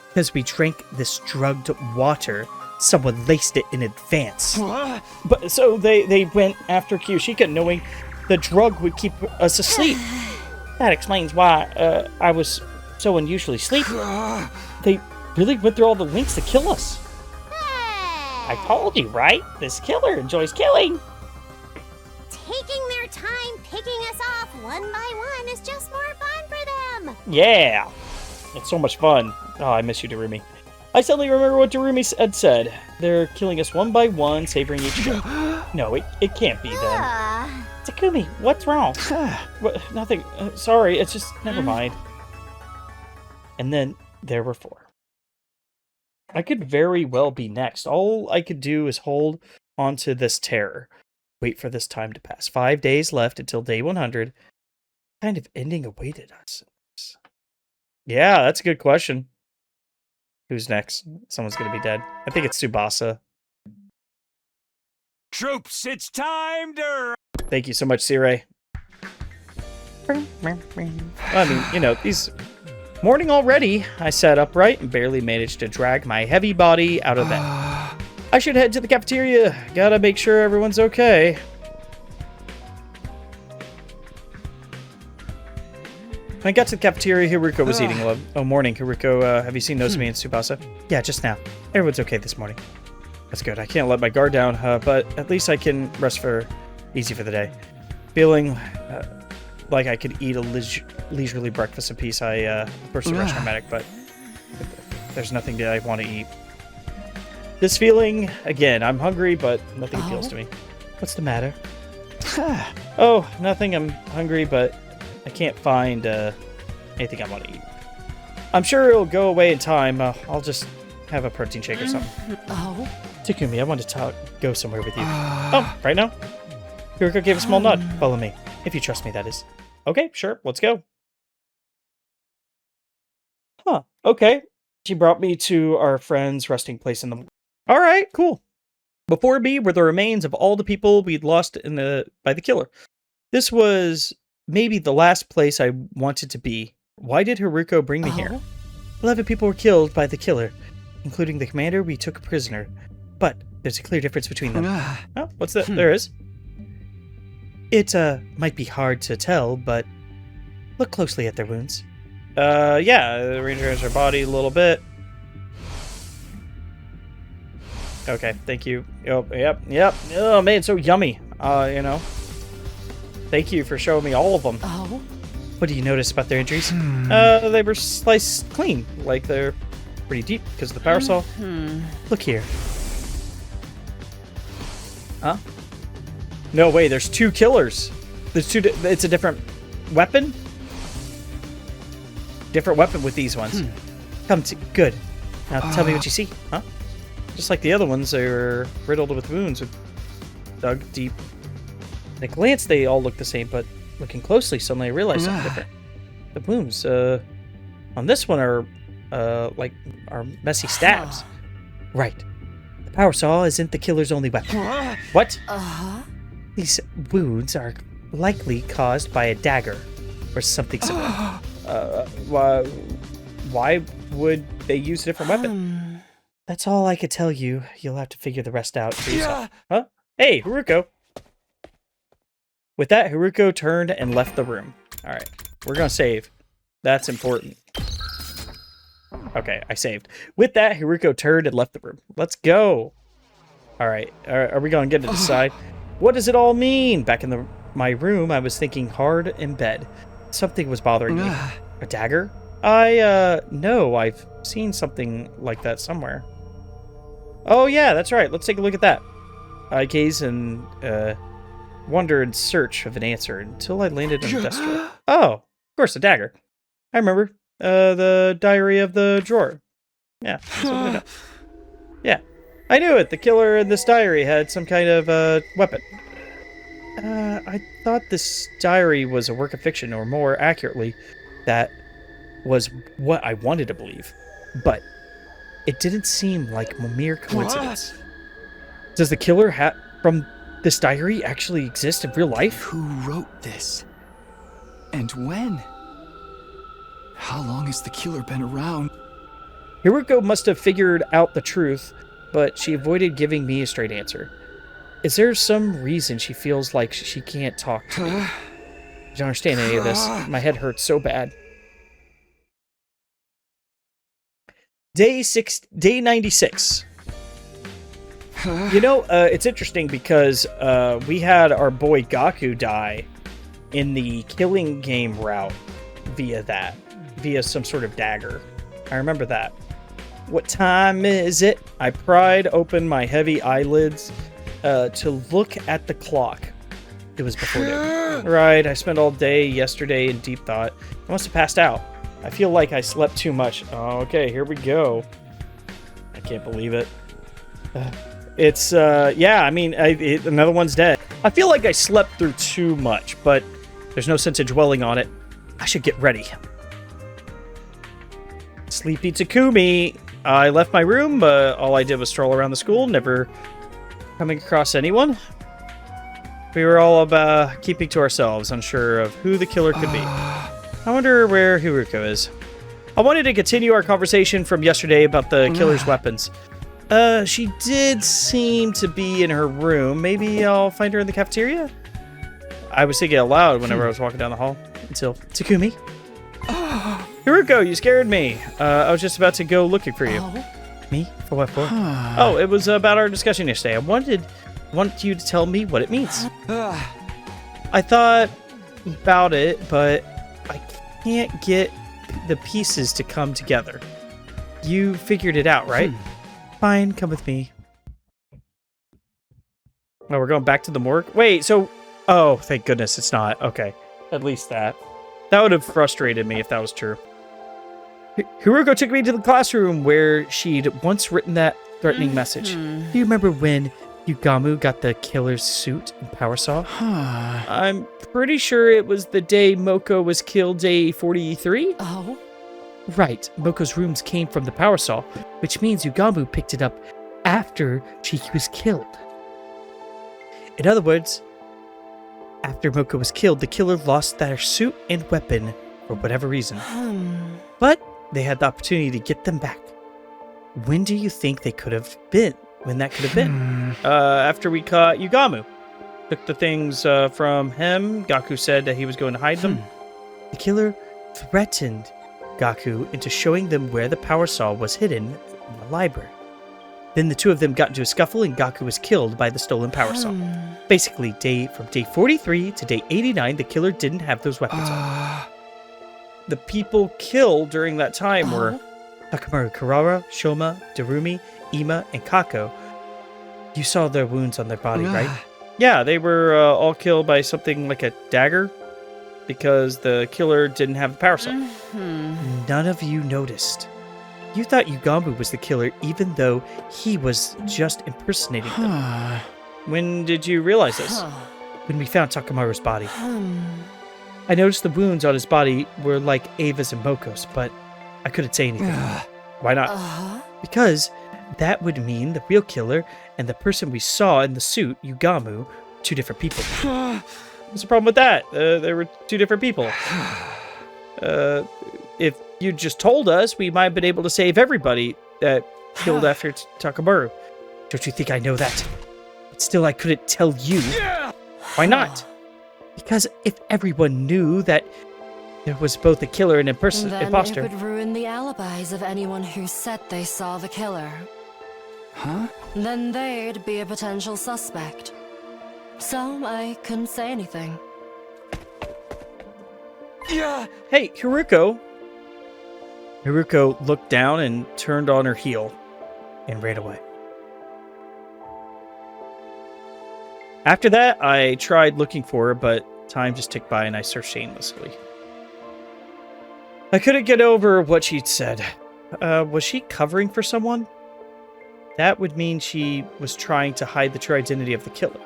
Because we drank this drugged water. Someone laced it in advance. But so they went after Kyoshika knowing the drug would keep us asleep. That explains why I was so unusually sleepy. They really went through all the lengths to kill us. I told you, right? This killer enjoys killing. Taking their time picking us off one by one is just more fun for them. Yeah. It's so much fun. Oh, I miss you, Darumi. I suddenly remember what Darumi had said. They're killing us one by one, savoring each kill. No, it can't be them. Takumi, what's wrong? Nothing. Sorry, it's just... Never mind. And then there were 4. I could very well be next. All I could do is hold onto this terror. Wait for this time to pass. 5 days left until day 100. What kind of ending awaited us? Yeah, that's a good question. Who's next? Someone's gonna be dead. I think it's Tsubasa. Troops, it's time to... Thank you so much, Sirei. I mean, you know, these... Morning already. I sat upright and barely managed to drag my heavy body out of bed. I should head to the cafeteria. Gotta make sure everyone's okay. When I got to the cafeteria, Hiruko was eating alone. Oh, morning, Hiruko. Have you seen Nozomi and Tsubasa? Yeah, just now. Everyone's okay this morning. That's good. I can't let my guard down, but at least I can rest easy for the day. Feeling like I could eat a leisurely breakfast apiece. Of course, the restaurant medic, but there's nothing that I want to eat. This feeling, again, I'm hungry, but nothing appeals to me. What's the matter? Oh, nothing. I'm hungry, but I can't find anything I want to eat. I'm sure it'll go away in time. I'll just have a protein shake or something. Oh? Takumi, I want to go somewhere with you. Oh, right now? Hiruko gave a small nod. Follow me. If you trust me, that is. Okay, sure. Let's go. Huh. Okay. She brought me to our friend's resting place in the... All right, cool. Before me were the remains of all the people we'd lost by the killer. This was maybe the last place I wanted to be. Why did Hiruko bring me here? 11 people were killed by the killer, including the commander we took prisoner. But there's a clear difference between them. Oh, what's that? There is. It might be hard to tell, but look closely at their wounds. Yeah, rearrange their body a little bit. Okay, thank you. Yep. Oh man, so yummy. You know. Thank you for showing me all of them. Oh? What do you notice about their injuries? They were sliced clean, like they're pretty deep because of the power saw. Look here. Huh? No way, there's two killers. There's two. It's a different weapon. Different weapon with these ones. Good. Now tell me what you see, huh? Just like the other ones, they were riddled with wounds, dug deep. At a glance, they all look the same, but looking closely, suddenly I realized something different. The wounds, on this one are messy stabs. Right. The power saw isn't the killer's only weapon. What? These wounds are likely caused by a dagger or something similar. Why would they use a different weapon? That's all I could tell you. You'll have to figure the rest out for yourself. Huh? Hey, Hiruko. With that, Hiruko turned and left the room. All right, we're gonna save. That's important. Okay, I saved. With that, Hiruko turned and left the room. Let's go. All right, are we gonna get to decide? What does it all mean? Back in my room, I was thinking hard in bed. Something was bothering me. A dagger? No, I've seen something like that somewhere. Oh yeah, that's right. Let's take a look at that. I gaze and wander in search of an answer until I landed on the desk drawer. Oh, of course, a dagger. I remember. The diary of the drawer. Yeah. That's what I know. Yeah. I knew it. The killer in this diary had some kind of weapon. I thought this diary was a work of fiction, or more accurately, that was what I wanted to believe. But it didn't seem like a mere coincidence. Does the killer from this diary actually exist in real life? Who wrote this? And when? How long has the killer been around? Hiruko must have figured out the truth, but she avoided giving me a straight answer. Is there some reason she feels like she can't talk to me? I don't understand any of this. My head hurts so bad. Day 96. You know, it's interesting because we had our boy Gaku die in the killing game route via some sort of dagger. I remember that. What time is it? I pried open my heavy eyelids to look at the clock. It was before noon. Right, I spent all day yesterday in deep thought. I must have passed out. I feel like I slept too much. Oh, okay, here we go. I can't believe it. It's, yeah, I mean, another one's dead. I feel like I slept through too much, but there's no sense in dwelling on it. I should get ready. Sleepy Takumi. I left my room, but all I did was stroll around the school, never coming across anyone. We were all about keeping to ourselves, unsure of who the killer could be. I wonder where Hiruko is. I wanted to continue our conversation from yesterday about the killer's weapons. She did seem to be in her room. Maybe I'll find her in the cafeteria? I was thinking out loud whenever I was walking down the hall until Takumi. Hiruko, you scared me. I was just about to go looking for you. Me? For what for? Oh, it was about our discussion yesterday. I want you to tell me what it means. I thought about it, but I can't get the pieces to come together. You figured it out, right? Fine, come with me. Oh, we're going back to the morgue? Wait, so... Oh, thank goodness it's not. Okay. At least that. That would have frustrated me if that was true. Hiruko took me to the classroom where she'd once written that threatening message. Do you remember when Yugamu got the killer's suit and power saw? I'm pretty sure it was the day Moko was killed, day 43? Oh? Right. Moko's rooms came from the power saw, which means Yugamu picked it up after she was killed. In other words, after Moko was killed, the killer lost their suit and weapon for whatever reason. But they had the opportunity to get them back. When do you think they could have been? When that could have been? After we caught Yugamu. Took the things from him. Gaku said that he was going to hide them. The killer threatened Gaku into showing them where the power saw was hidden in the library. Then the two of them got into a scuffle and Gaku was killed by the stolen power saw. Basically, from day 43 to day 89, the killer didn't have those weapons on. The people killed during that time were Takamaru Kurara, Shoma, Darumi, Ima, and Kako. You saw their wounds on their body, right? Yeah, they were all killed by something like a dagger because the killer didn't have the power saw. None of you noticed. You thought Yugamu was the killer even though he was just impersonating them. When did you realize this? When we found Takamaru's body. I noticed the wounds on his body were like Ava's and Moko's, but I couldn't say anything. Why not? Because that would mean the real killer and the person we saw in the suit, Yugamu, two different people. What's the problem with that? There were two different people. If you just told us, we might have been able to save everybody that killed after Takamaru. Don't you think I know that? But still, I couldn't tell you. Why not? Because if everyone knew that there was both a killer and imposter... Then it would ruin the alibis of anyone who said they saw the killer. Then they'd be a potential suspect. So I couldn't say anything. Hey, Hiruko. Hiruko looked down and turned on her heel and ran away. After that, I tried looking for her, but time just ticked by and I searched aimlessly. I couldn't get over what she'd said. Was she covering for someone? That would mean she was trying to hide the true identity of the killer.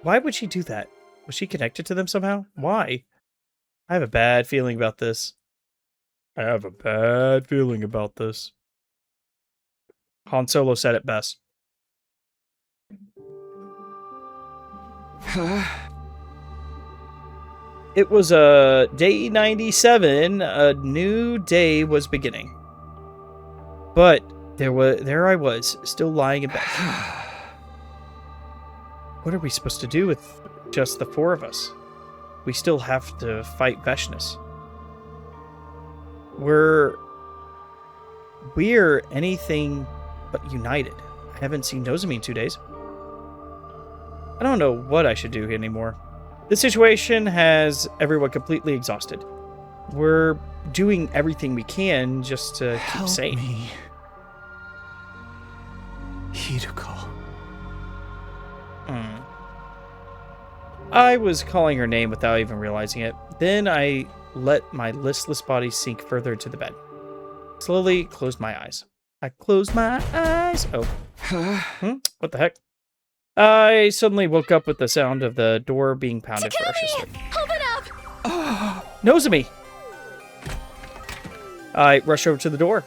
Why would she do that? Was she connected to them somehow? Why? I have a bad feeling about this. Han Solo said it best. It was day 97. A new day was beginning. But there I was, still lying in bed. What are we supposed to do with just the four of us? We still have to fight Veshness. We're anything but united. I haven't seen Nozomi in 2 days. I don't know what I should do anymore. This situation has everyone completely exhausted. We're doing everything we can just to keep sane. Help me. Hiruko. I was calling her name without even realizing it. Then I let my listless body sink further into the bed. Slowly closed my eyes. I closed my eyes. Oh. What the heck? I suddenly woke up with the sound of the door being pounded ferociously. Open up! Nozomi! I rushed over to the door.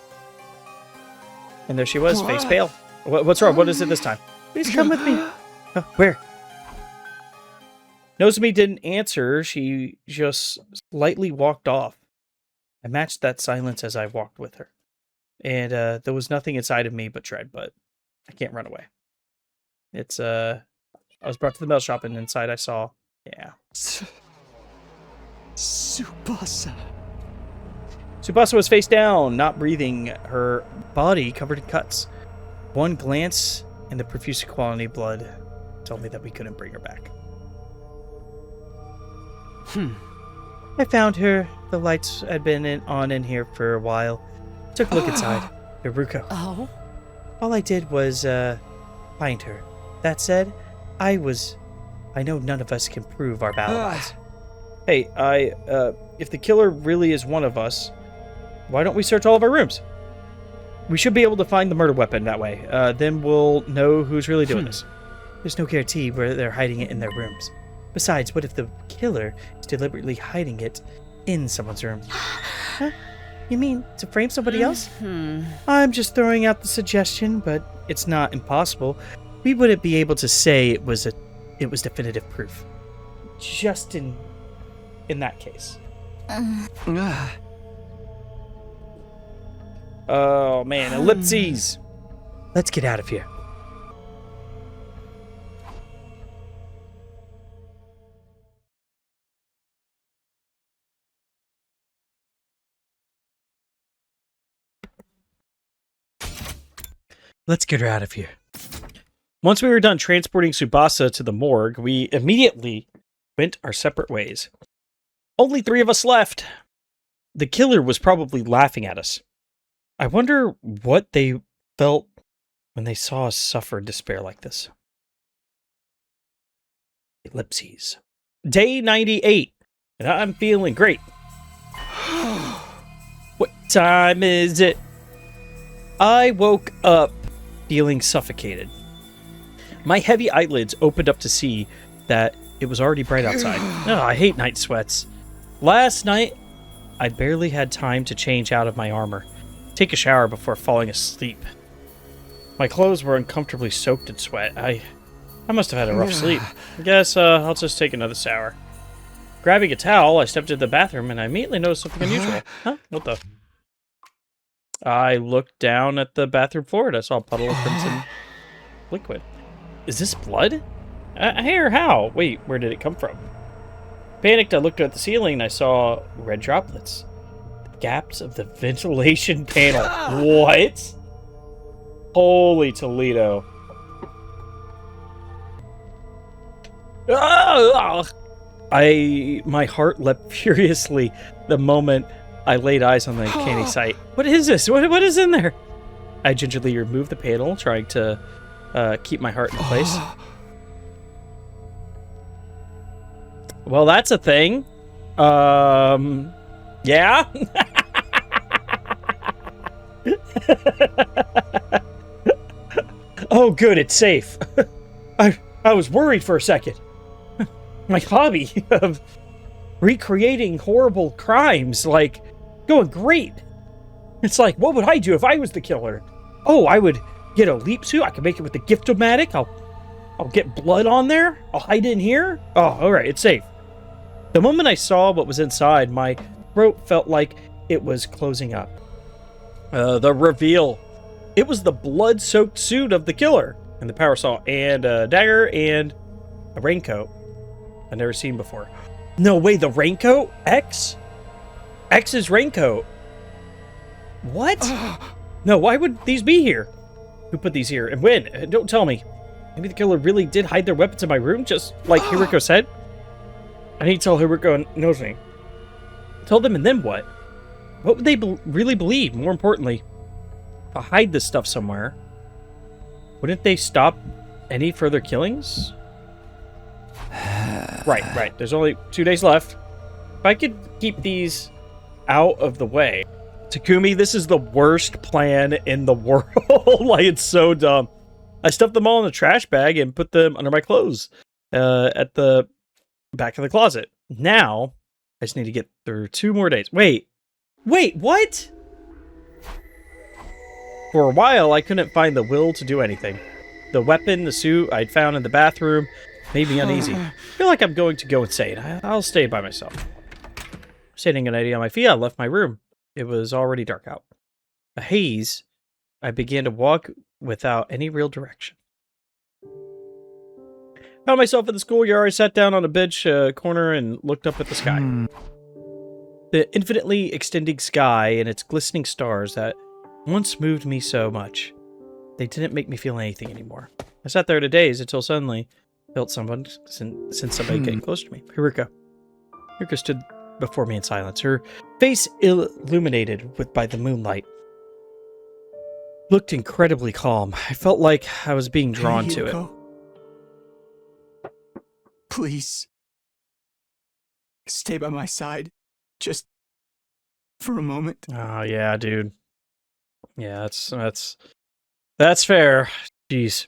And there she was, face pale. What's wrong? What is it this time? Please come with me. Where? Nozomi didn't answer. She just lightly walked off. I matched that silence as I walked with her. And there was nothing inside of me but dread, but I can't run away. It's, I was brought to the mail shop, and inside I saw, yeah. Tsubasa. Tsubasa was face down, not breathing, her body covered in cuts. One glance and the profuse quality blood told me that we couldn't bring her back. I found her. The lights had been on in here for a while. Took a look inside. Hiruko. Oh? All I did was, find her. That said, I know none of us can prove our alibis. Hey, if the killer really is one of us, why don't we search all of our rooms? We should be able to find the murder weapon that way. Then we'll know who's really doing this. There's no guarantee where they're hiding it in their rooms. Besides, what if the killer is deliberately hiding it in someone's room? Huh? You mean to frame somebody else? I'm just throwing out the suggestion, but it's not impossible. We wouldn't be able to say it was definitive proof. Just in that case. Oh man, ellipses. Let's get out of here. Let's get her out of here. Once we were done transporting Tsubasa to the morgue, we immediately went our separate ways. Only 3 of us left. The killer was probably laughing at us. I wonder what they felt when they saw us suffer despair like this. Ellipses. Day 98, and I'm feeling great. What time is it? I woke up feeling suffocated. My heavy eyelids opened up to see that it was already bright outside. Oh, I hate night sweats. Last night, I barely had time to change out of my armor, take a shower before falling asleep. My clothes were uncomfortably soaked in sweat. I must have had a rough sleep. I guess I'll just take another shower. Grabbing a towel, I stepped into the bathroom and I immediately noticed something unusual. Huh? What the? I looked down at the bathroom floor and I saw a puddle of crimson liquid. Is this blood? Here, how? Wait, where did it come from? Panicked, I looked at the ceiling and I saw red droplets. The gaps of the ventilation panel. What? Holy Toledo. My heart leapt furiously the moment I laid eyes on the uncanny sight. What is this? What is in there? I gingerly removed the panel, trying to keep my heart in place. Well, that's a thing. Yeah? Oh, good, it's safe. I was worried for a second. My hobby of recreating horrible crimes, going great. It's like, what would I do if I was the killer? Oh, I would get a leap suit. I could make it with the gift-o-matic. I'll get blood on there. I'll hide it in here. Oh, all right, it's safe. The moment I saw what was inside, my throat felt like it was closing up. The reveal. It was the blood-soaked suit of the killer, and the power saw, and a dagger, and a raincoat I've never seen before. No way, the raincoat? X's raincoat. What? No, why would these be here? Who put these here, and when? Don't tell me. Maybe the killer really did hide their weapons in my room, just like Hiruko said? I need to tell Hiruko and Nozomi. Tell them, and then what? What would they really believe? More importantly, if I hide this stuff somewhere, wouldn't they stop any further killings? Right. There's only 2 days left. If I could keep these out of the way. Takumi, this is the worst plan in the world. It's so dumb. I stuffed them all in a trash bag and put them under my clothes at the back of the closet. Now, I just need to get through 2 more days. Wait, what? For a while, I couldn't find the will to do anything. The weapon, the suit I'd found in the bathroom made me uneasy. I feel like I'm going to go insane. I'll stay by myself. Sitting uneasy on my feet, I left my room. It was already dark out. A haze, I began to walk without any real direction. Found myself in the schoolyard. I sat down on a bench corner and looked up at the sky. The infinitely extending sky and its glistening stars that once moved me so much. They didn't make me feel anything anymore. I sat there in a daze until suddenly I felt someone since somebody getting close to me. Hiruko. Hiruko stood before me in silence, her face illuminated by the moonlight. Looked incredibly calm. I felt like I was being drawn to it. Please. Stay by my side. Just for a moment. Oh yeah, dude. Yeah, that's fair. Jeez.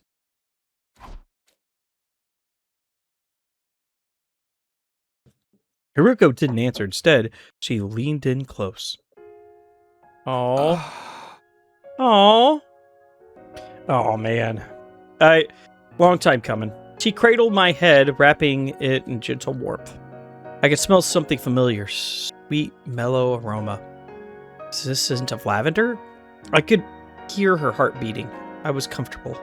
Hiruko didn't answer. Instead, she leaned in close. Oh. Oh. Oh man. Long time coming. She cradled my head, wrapping it in gentle warmth. I could smell something familiar. Sweet, mellow aroma. Is this scent of lavender? I could hear her heart beating. I was comfortable.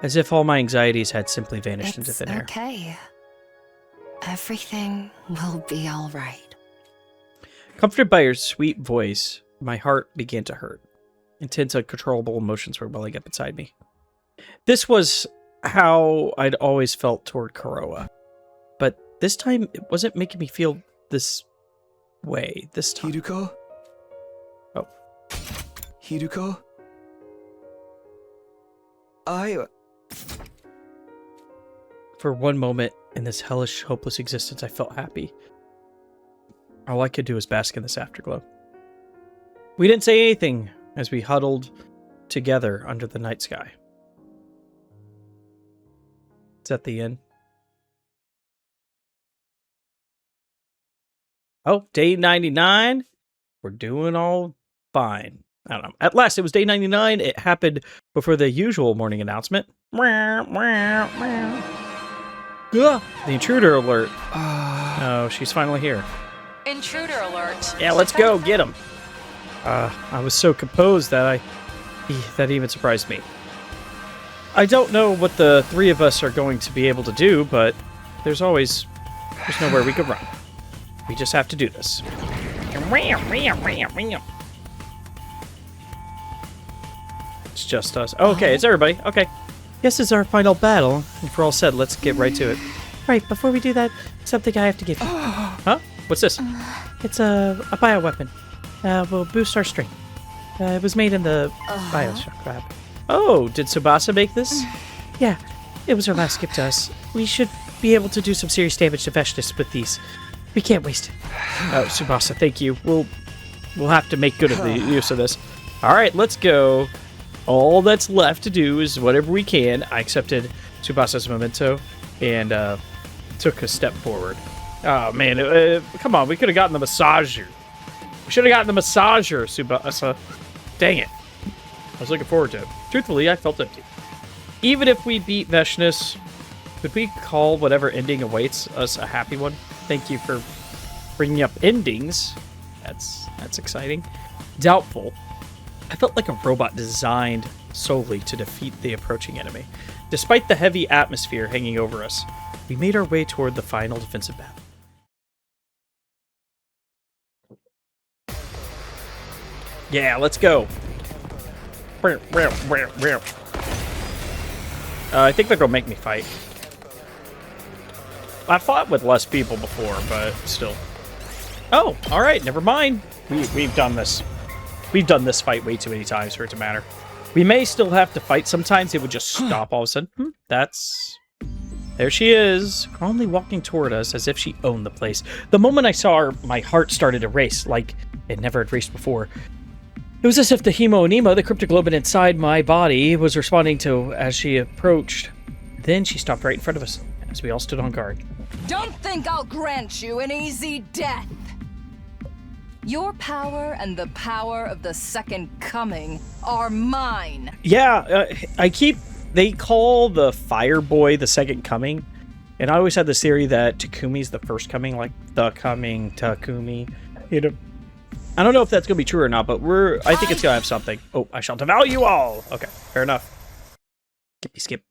As if all my anxieties had simply vanished into thin air. Okay. Everything will be all right. Comforted by her sweet voice, my heart began to hurt. Intense, uncontrollable emotions were welling up inside me. This was how I'd always felt toward Kuroa. But this time, it wasn't making me feel this way. This time. Hiruko? Oh. Hiruko? For one moment in this hellish, hopeless existence, I felt happy. All I could do was bask in this afterglow. We didn't say anything as we huddled together under the night sky. It's at the end. Oh, day 99. We're doing all fine. I don't know. At last, it was day 99. It happened before the usual morning announcement. The intruder alert. Oh, she's finally here. Intruder alert. Yeah, let's go get him. I was so composed that that even surprised me. I don't know what the three of us are going to be able to do, but there's nowhere we could run. We just have to do this. It's just us. Oh, okay, it's everybody. Okay. This is our final battle. If we're all set, let's get right to it. Right, before we do that, something I have to give you. Huh? What's this? It's a bioweapon. Will boost our strength. It was made in the Bioshock lab. Oh, did Tsubasa make this? Yeah, it was her last gift to us. We should be able to do some serious damage to Veshnis with these. We can't waste it. Oh, Tsubasa, thank you. We'll have to make good of the use of this. All right, let's go. All that's left to do is whatever we can. I accepted Tsubasa's memento and took a step forward. Oh, man. Come on, we could have gotten the massager. We should have gotten the massager, Tsubasa. Dang it. I was looking forward to it. Truthfully, I felt empty. Even if we beat Veshnis, could we call whatever ending awaits us a happy one? Thank you for bringing up endings. That's exciting. Doubtful. I felt like a robot designed solely to defeat the approaching enemy. Despite the heavy atmosphere hanging over us, we made our way toward the final defensive battle. Yeah, let's go. I think they're gonna make me fight. I fought with less people before, but still. Oh, all right, never mind. We've done this. We've done this fight way too many times for it to matter. We may still have to fight sometimes. It would just stop all of a sudden. There she is, calmly walking toward us as if she owned the place. The moment I saw her, my heart started to race like it never had raced before. It was as if the hemonema, the cryptoglobin inside my body, was responding to as she approached. Then she stopped right in front of us as we all stood on guard. Don't think I'll grant you an easy death. Your power and the power of the Second Coming are mine. Yeah, they call the Fire Boy the Second Coming, and I always had this theory that Takumi's the first coming, like the coming Takumi. You know, I don't know if that's gonna be true or not, but I think it's gonna have something. Oh, I shall devour you all. Okay, fair enough. Skip.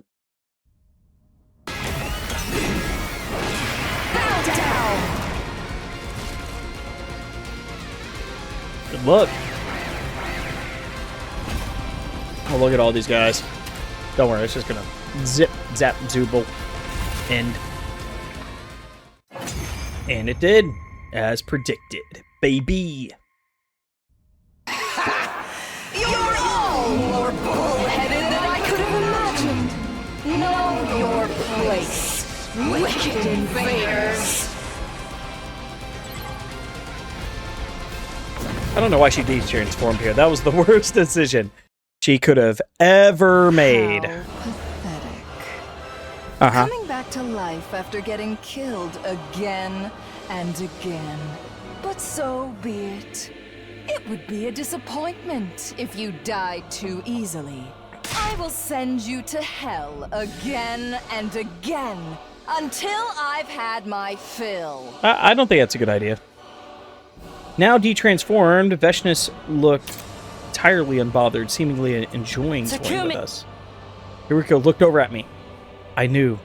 Good luck. Oh, look at all these guys. Don't worry, it's just gonna zip, zap, zooble, end. And it did, as predicted, baby. You're all more bullheaded than I could have imagined. Know your place, wicked invaders. I don't know why she de-transformed here. That was the worst decision she could have ever made. How pathetic. Uh-huh. Coming back to life after getting killed again and again. But so be it. It would be a disappointment if you died too easily. I will send you to hell again and again until I've had my fill. I don't think that's a good idea. Now de-transformed, Veshnis looked entirely unbothered, seemingly enjoying toying with us. Hiruko looked over at me. I knew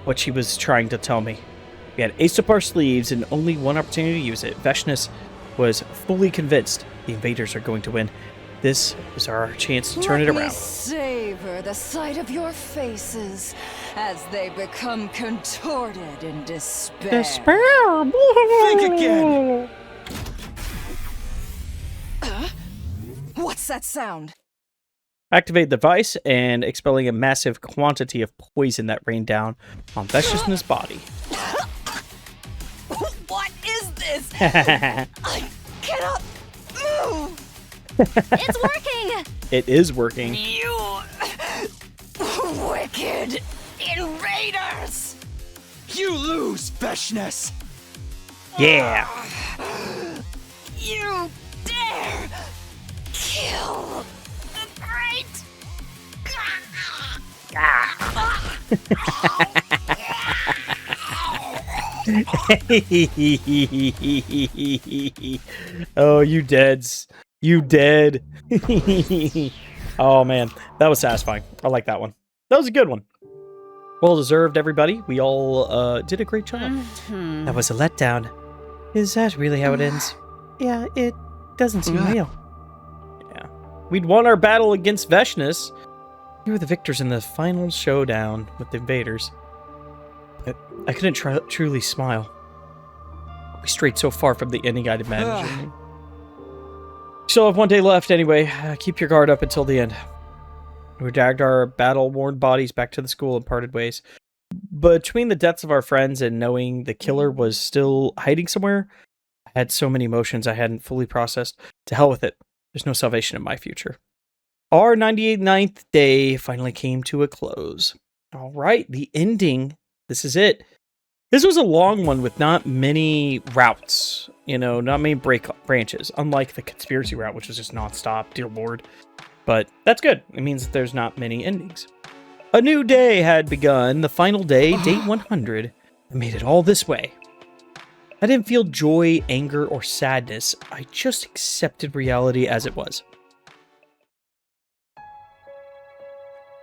what she was trying to tell me. We had ace up our sleeves and only one opportunity to use it. Veshnis was fully convinced the invaders are going to win. This is our chance to turn it Let me around. savor the sight of your faces as they become contorted in despair. Think again! What's that sound? Activate the device and expelling a massive quantity of poison that rained down on Veshnis's body. What is this? I cannot move. It's working! It is working. You wicked invaders! You lose, Veshnis! Yeah. You dare kill the great. Oh, you deads. You dead. Oh, man. That was satisfying. I like that one. That was a good one. Well deserved, everybody. We all did a great job. That was a letdown. Is that really how it ends? Yeah, it doesn't seem real. Yeah. We'd won our battle against Veshnis. We were the victors in the final showdown with the invaders. But I couldn't truly smile. We strayed so far from the ending I'd imagined. Still have one day left anyway. Keep your guard up until the end. We dragged our battle-worn bodies back to the school and parted ways. Between the deaths of our friends and knowing the killer was still hiding somewhere, I had so many emotions I hadn't fully processed. To hell with it. There's no salvation in my future. Our 99th day finally came to a close. All right, the ending. This is it. This was a long one with not many routes, not many branches, unlike the conspiracy route, which was just nonstop, dear lord. But that's good. It means that there's not many endings. A new day had begun, the final day, day 100. I made it all this way. I didn't feel joy, anger, or sadness. I just accepted reality as it was.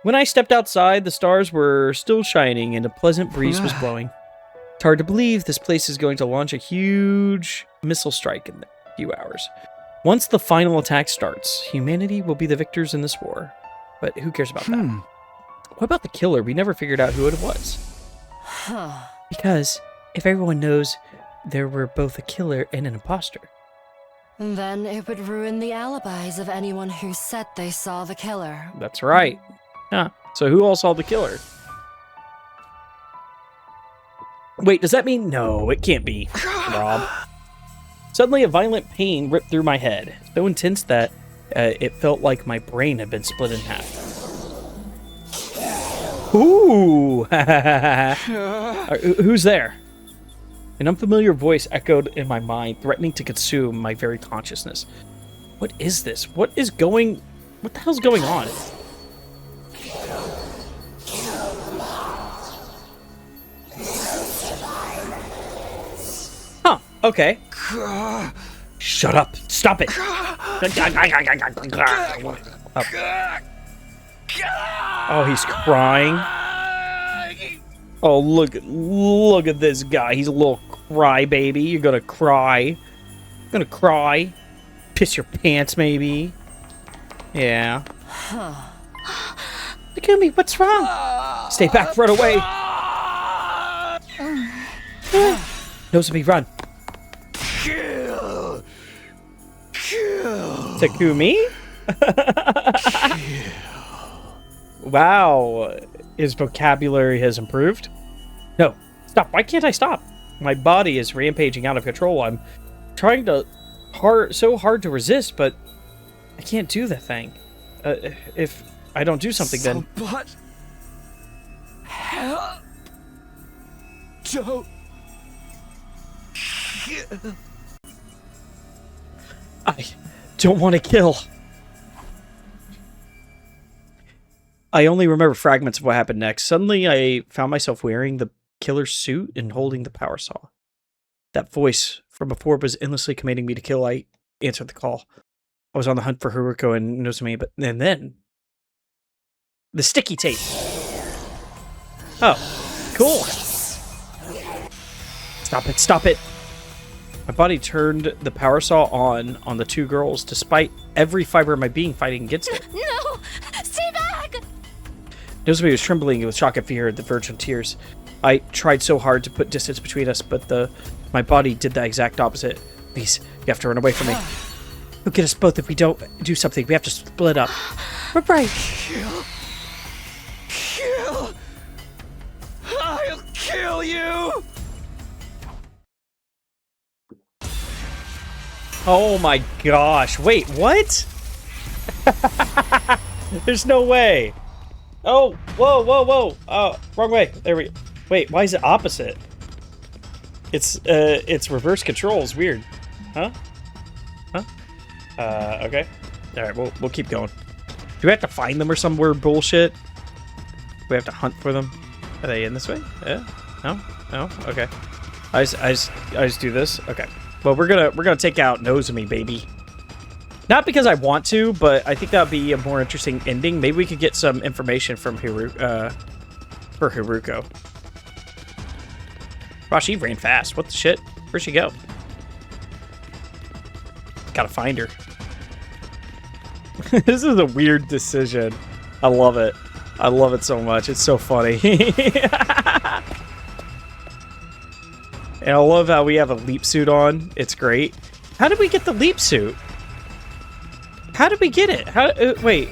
When I stepped outside, the stars were still shining and a pleasant breeze was blowing. It's hard to believe this place is going to launch a huge missile strike in a few hours. Once the final attack starts, humanity will be the victors in this war. But who cares about that? What about the killer? We never figured out who it was. Because if everyone knows there were both a killer and an imposter. Then it would ruin the alibis of anyone who said they saw the killer. That's right. Huh. So who all saw the killer? Wait, does that mean... No, it can't be. Rob. Suddenly, a violent pain ripped through my head. So intense that it felt like my brain had been split in half. Ooh! Who's there? An unfamiliar voice echoed in my mind, threatening to consume my very consciousness. What is this? What the hell's going on? Huh, okay. Shut up. Stop it. Oh, he's crying. Oh, look at this guy. He's a little crybaby. You're gonna cry. Gonna cry. Piss your pants, maybe. Yeah. Takumi, what's wrong? Stay back, run away. Nozomi, run. Kill. Takumi? Wow. His vocabulary has improved. No, stop. Why can't I stop? My body is rampaging out of control. I'm trying so hard to resist, but I can't do the thing. If I don't do something, then... But... Hell... Don't... Kill. I don't want to kill. I only remember fragments of what happened next. Suddenly, I found myself wearing the killer's suit and holding the power saw. That voice from before was endlessly commanding me to kill. I answered the call. I was on the hunt for Hiruko and Nozomi, and then... the sticky tape. Oh, cool. Stop it. My body turned the power saw on the two girls, despite every fiber of my being fighting against it. No! Stay back! Nozomi was trembling with shock and fear at the verge of tears. I tried so hard to put distance between us, but my body did the exact opposite. Please, you have to run away from me. He'll get us both if we don't do something. We have to split up. We're right. Kill! I'll kill you! Oh my gosh. Wait, what? There's no way. Oh, whoa. Oh, wrong way. There we go. Wait, why is it opposite? It's reverse controls. Weird. Huh? Okay. Alright, we'll keep going. Do we have to find them or some weird bullshit? We have to hunt for them? Are they in this way? Yeah? No? Okay. I just do this? Okay. Well, we're gonna take out Nozomi, baby. Not because I want to, but I think that would be a more interesting ending. Maybe we could get some information from Hiruko. Wow, she ran fast. What the shit? Where'd she go? Gotta find her. This is a weird decision. I love it. I love it so much. It's so funny. And I love how we have a leap suit on. It's great. How did we get the leap suit? How did we get it? Wait.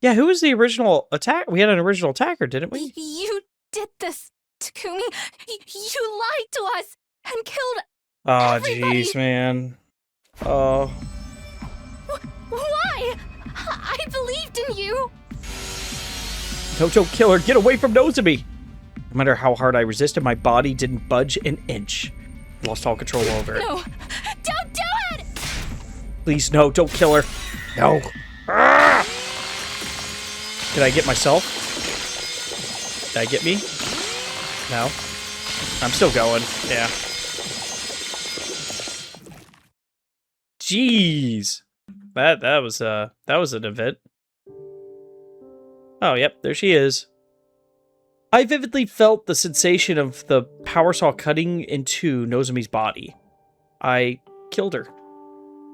Yeah, who was the original attack? We had an original attacker, didn't we? You did this, Takumi. You lied to us and killed Oh, jeez, man. Oh. Why? I believed in you. Tojo killer, get away from Nozomi! No matter how hard I resisted, my body didn't budge an inch. I lost all control over it. No, don't do it! Please, no, don't kill her. No. Ah! Did I get myself? Did I get me? No. I'm still going. Yeah. Jeez. That was an event. Oh, yep, there she is. I vividly felt the sensation of the power saw cutting into Nozomi's body. I killed her.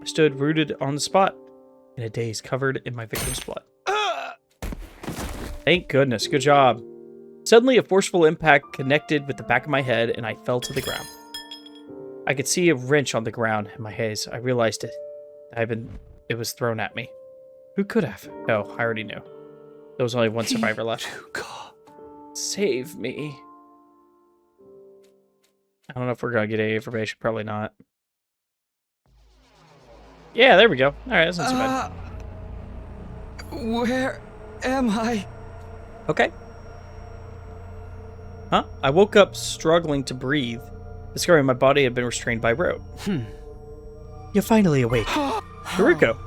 I stood rooted on the spot, in a daze covered in my victim's blood. Thank goodness, good job. Suddenly, a forceful impact connected with the back of my head, and I fell to the ground. I could see a wrench on the ground in my haze. I realized it. It was thrown at me. Who could have? No, I already knew. There was only one survivor left. Save me. I don't know if we're gonna get any information. Probably not. Yeah, there we go. Alright, that's not so bad. Where am I? Okay. Huh? I woke up struggling to breathe, discovering my body had been restrained by rope. You're finally awake, Hiruko,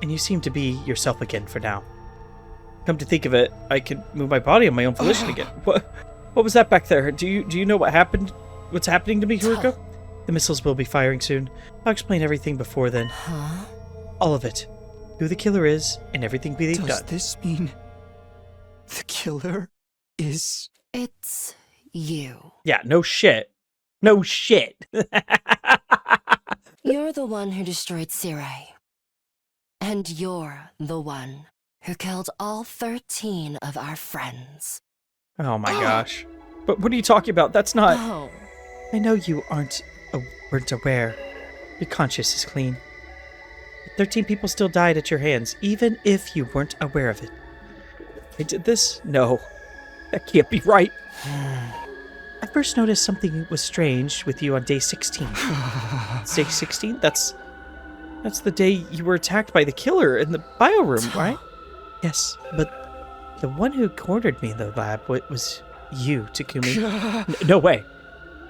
and you seem to be yourself again for now. Come to think of it, I can move my body on my own volition again. What was that back there? Do you know what happened? What's happening to me, Hiruko? The missiles will be firing soon. I'll explain everything before then. Huh? All of it. Who the killer is, and everything we've done. Does this mean the killer is... It's you. Yeah, no shit. No shit. You're the one who destroyed Sirai. And you're the one who killed all 13 of our friends. Oh my gosh. But what are you talking about? That's not... Oh. I know you weren't aware. Your conscience is clean. 13 people still died at your hands, even if you weren't aware of it. I did this? No. That can't be right. I first noticed something was strange with you on day 16. Day 16? That's the day you were attacked by the killer in the bio room, right? Yes, but the one who cornered me in the lab was you, Takumi. No way.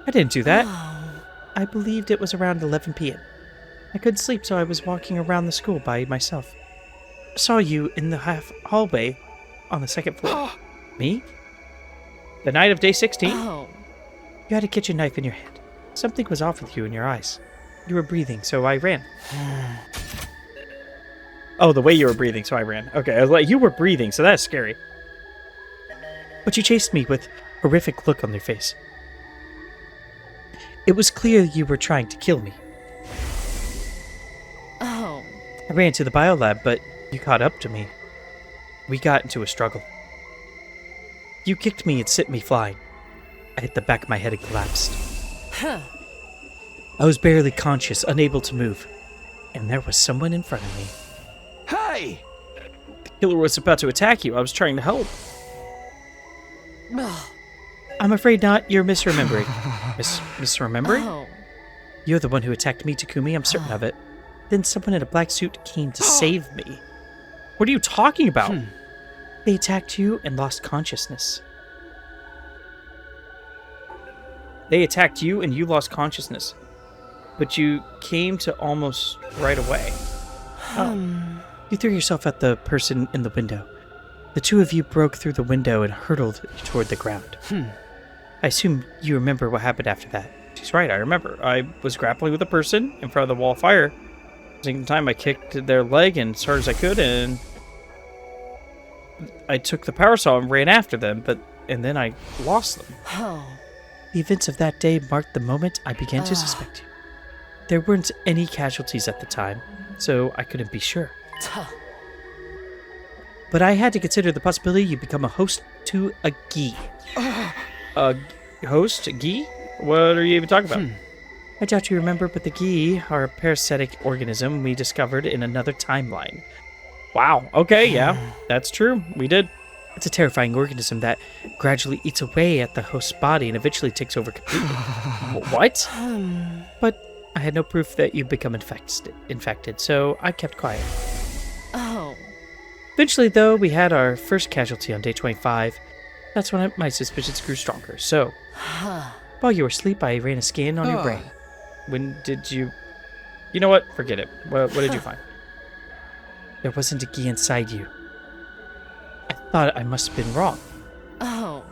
I didn't do that. I believed it was around 11 p.m. I couldn't sleep, so I was walking around the school by myself. I saw you in the hallway on the second floor. Me? The night of day 16? Oh. You had a kitchen knife in your hand. Something was off with you in your eyes. You were breathing, so I ran. Oh, the way you were breathing, so I ran. Okay, I was like, you were breathing, so that's scary. But you chased me with a horrific look on your face. It was clear you were trying to kill me. Oh. I ran to the biolab, but you caught up to me. We got into a struggle. You kicked me and sent me flying. I hit the back of my head and collapsed. Huh. I was barely conscious, unable to move. And there was someone in front of me. Hey! The killer was about to attack you. I was trying to help. I'm afraid not. You're misremembering. Misremembering? Oh. You're the one who attacked me, Takumi. I'm certain of it. Then someone in a black suit came to save me. What are you talking about? They attacked you and lost consciousness. They attacked you and you lost consciousness. But you came to almost right away. You threw yourself at the person in the window. The two of you broke through the window and hurtled toward the ground. I assume you remember what happened after that. She's right, I remember. I was grappling with a person in front of the wall of fire. At the same time, I kicked their leg and as hard as I could, and I took the power saw and ran after them, and then I lost them. Oh. The events of that day marked the moment I began to suspect you. There weren't any casualties at the time, so I couldn't be sure. But I had to consider the possibility you become a host to a Gi. A host? A Gi? What are you even talking about? I doubt you remember, but the Gi are a parasitic organism we discovered in another timeline. Wow, okay, yeah, that's true. We did. It's a terrifying organism that gradually eats away at the host's body and eventually takes over completely. What? But I had no proof that you'd become infected, so I kept quiet. Oh. Eventually, though, we had our first casualty on day 25. That's when my suspicions grew stronger. So, while you were asleep, I ran a scan on your brain. When did you... You know what? Forget it. What did you find? There wasn't a Gi inside you. I thought I must have been wrong. Oh.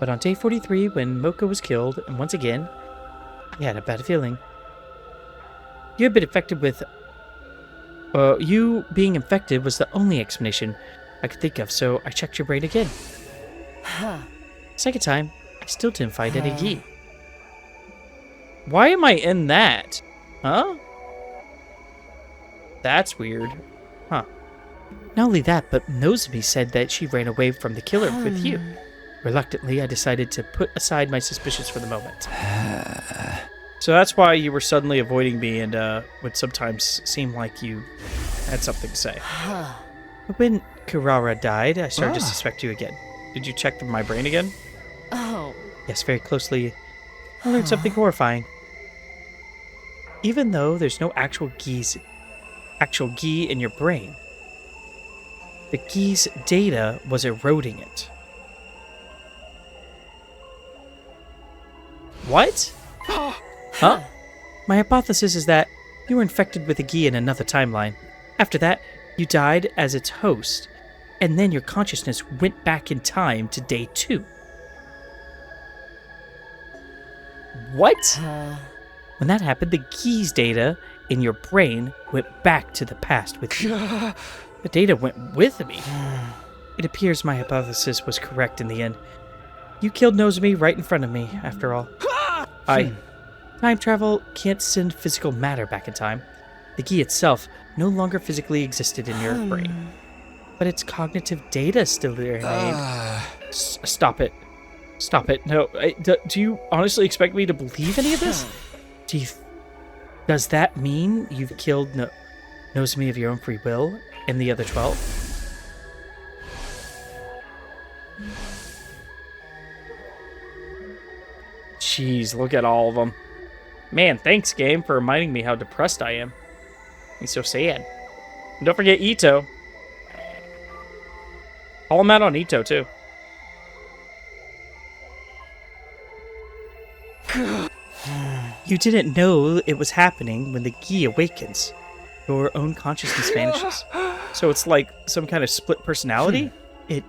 But on day 43, when Moko was killed, and once again, I had a bad feeling. You had been infected with... you being infected was the only explanation I could think of, so I checked your brain again. Second time, I still didn't find any Gi. Why am I in that? Huh? That's weird. Huh. Not only that, but Nozomi said that she ran away from the killer with you. Reluctantly, I decided to put aside my suspicions for the moment. So that's why you were suddenly avoiding me and would sometimes seem like you had something to say. But when Kurara died, I started to suspect you again. Did you check my brain again? Oh. Yes, very closely. I learned something horrifying. Even though there's no actual Gi in your brain, the Gi's data was eroding it. What? Huh? My hypothesis is that you were infected with a Gi in another timeline. After that, you died as its host, and then your consciousness went back in time to day 2. What? When that happened, the Gi's data in your brain went back to the past with you. The data went with me. It appears my hypothesis was correct in the end. You killed Nozomi right in front of me, after all. Time travel can't send physical matter back in time. The Gi itself no longer physically existed in your brain. But its cognitive data still remained. Stop it. Stop it. No. Do you honestly expect me to believe any of this? Does that mean you've killed Nozomi of your own free will and the other 12? Jeez, look at all of them. Man, thanks, game, for reminding me how depressed I am. He's so sad. And don't forget Ito. Call him out on Ito, too. You didn't know it was happening when the Gi awakens. Your own consciousness vanishes. So it's like some kind of split personality? It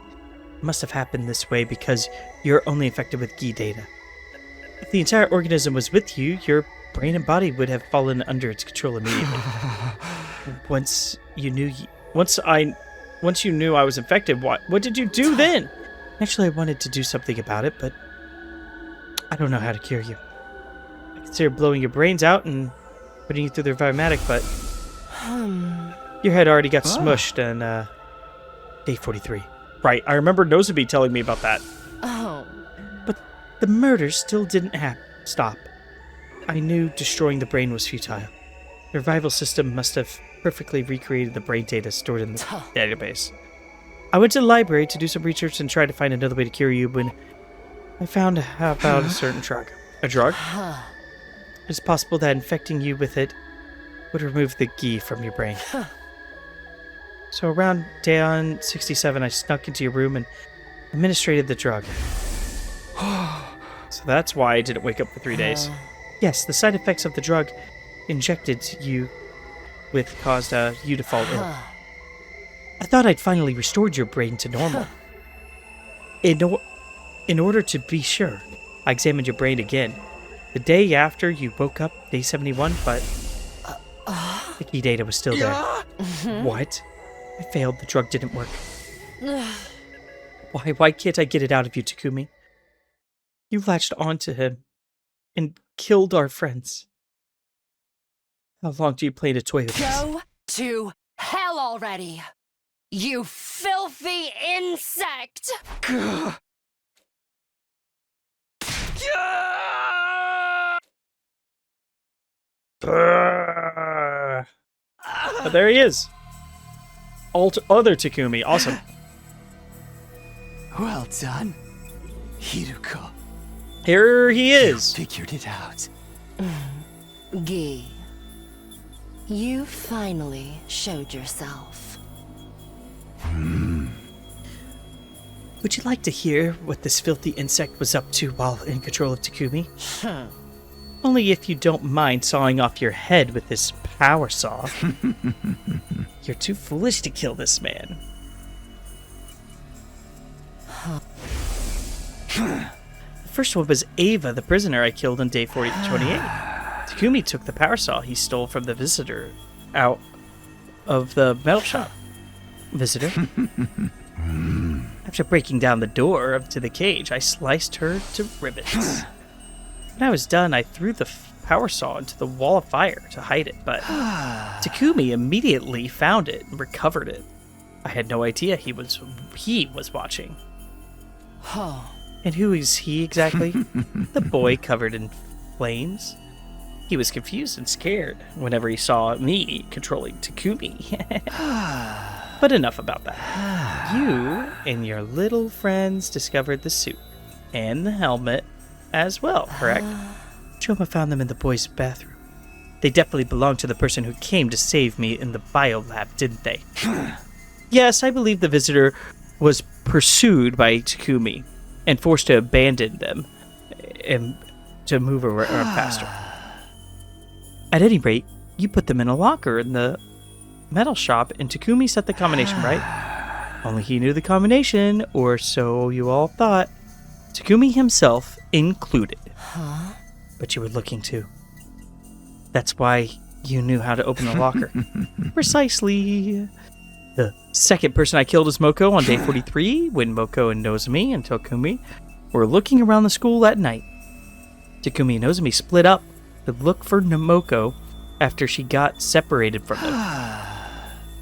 must have happened this way because you're only infected with Gi data. If the entire organism was with you, your brain and body would have fallen under its control immediately. Once you knew I was infected, what did you do then? Actually, I wanted to do something about it, but I don't know how to cure you. I considered blowing your brains out and putting you through the Revimatic, but your head already got smushed on day 43. Right, I remember Nozomi telling me about that. Oh. But the murder still didn't stop. I knew destroying the brain was futile. The revival system must have perfectly recreated the brain data stored in the database. I went to the library to do some research and try to find another way to cure you when I found about a certain drug. A drug? It's possible that infecting you with it would remove the Gi from your brain. So around day 67, I snuck into your room and administrated the drug. So that's why I didn't wake up for 3 days. Yes, the side effects of the drug injected you with caused you to fall ill. I thought I'd finally restored your brain to normal. In order to be sure, I examined your brain again. The day after you woke up, day 71, but the Gi data was still there. What? I failed. The drug didn't work. Why can't I get it out of you, Takumi? You latched onto him and killed our friends. How long do you plan to toy with us? Go to hell already! You filthy insect! Oh, there he is. Other Takumi. Awesome. Well done, Hiruko. Here he is. You figured it out. Gi, you finally showed yourself. Would you like to hear what this filthy insect was up to while in control of Takumi? Only if you don't mind sawing off your head with this power saw. You're too foolish to kill this man. The first one was Ava, the prisoner I killed on day 28. Takumi took the power saw he stole from the visitor out of the metal shop. Visitor? After breaking down the door up to the cage, I sliced her to ribbons. When I was done, I threw the power saw into the wall of fire to hide it, but Takumi immediately found it and recovered it. I had no idea he was watching. And who is he exactly? The boy covered in flames. He was confused and scared whenever he saw me controlling Takumi. But enough about that. You and your little friends discovered the suit and the helmet as well, correct? Choma found them in the boys' bathroom. They definitely belonged to the person who came to save me in the biolab, didn't they? Yes, I believe the visitor was pursued by Takumi and forced to abandon them. And to move around faster. At any rate, you put them in a locker in the metal shop, and Takumi set the combination, right? Only he knew the combination, or so you all thought. Takumi himself included. But you were looking too. That's why you knew how to open the locker. Precisely. The second person I killed was Moko on day 43, when Moko and Nozomi and Takumi were looking around the school at night. Takumi and Nozomi split up to look for Moko after she got separated from them.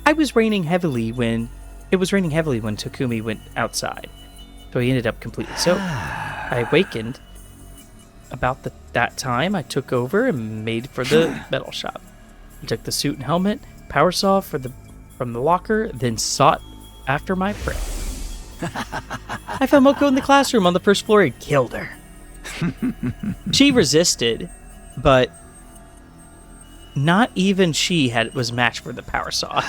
It was raining heavily when Takumi went outside, so he ended up completely soaked. I awakened about that time. I took over and made for the metal shop. I took the suit and helmet, power saw from the locker, then sought after my prey. I found Moko in the classroom on the first floor and killed her. She resisted, but not even she was matched for the power saw.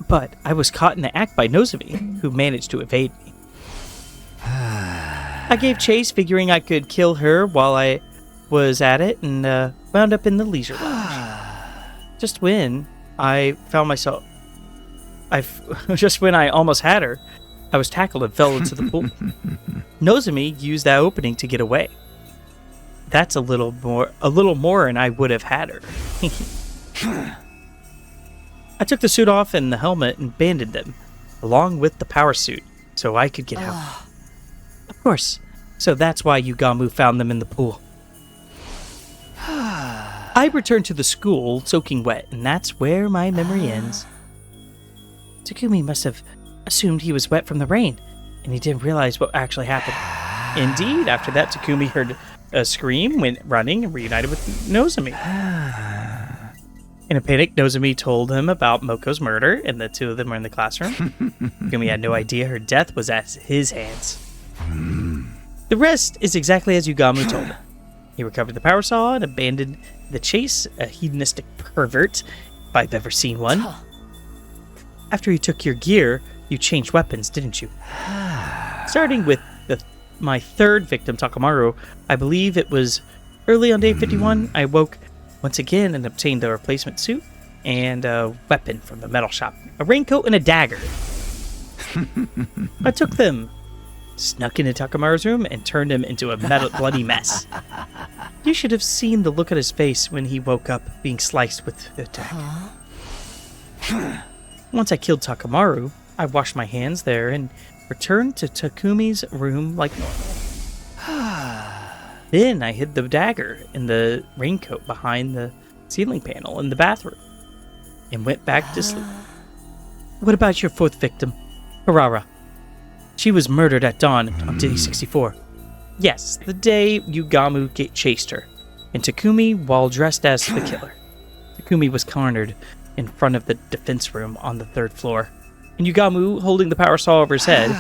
But I was caught in the act by Nozomi, who managed to evade me. I gave chase, figuring I could kill her while I was at it, and wound up in the leisure lounge. Just when I almost had her, I was tackled and fell into the pool. Nozomi used that opening to get away. That's a little more, and I would have had her. I took the suit off and the helmet and banded them, along with the power suit, so I could get out. Of course, so that's why Yugamu found them in the pool. I returned to the school, soaking wet, and that's where my memory ends. Takumi must have assumed he was wet from the rain, and he didn't realize what actually happened. Indeed, after that, Takumi heard a scream, went running, and reunited with Nozomi. In a panic, Nozomi told him about Moko's murder, and the two of them were in the classroom. Takumi had no idea her death was at his hands. The rest is exactly as Yugamu told him. He recovered the power saw and abandoned the chase, a hedonistic pervert, if I've ever seen one. After he took your gear, you changed weapons, didn't you? Starting with my third victim, Takamaru, I believe it was early on day 51, I woke once again and obtained the replacement suit and a weapon from the metal shop, a raincoat and a dagger. I took them, snuck into Takamaru's room, and turned him into a bloody mess. You should have seen the look on his face when he woke up being sliced with the dagger. Once I killed Takamaru, I washed my hands there and returned to Takumi's room like normal. Then I hid the dagger and the raincoat behind the ceiling panel in the bathroom and went back to sleep. What about your fourth victim, Harara? She was murdered at dawn on day 64. Yes, the day Yugamu chased her, and Takumi while dressed as the killer. Takumi was cornered in front of the defense room on the 3rd floor, and Yugamu holding the power saw over his head.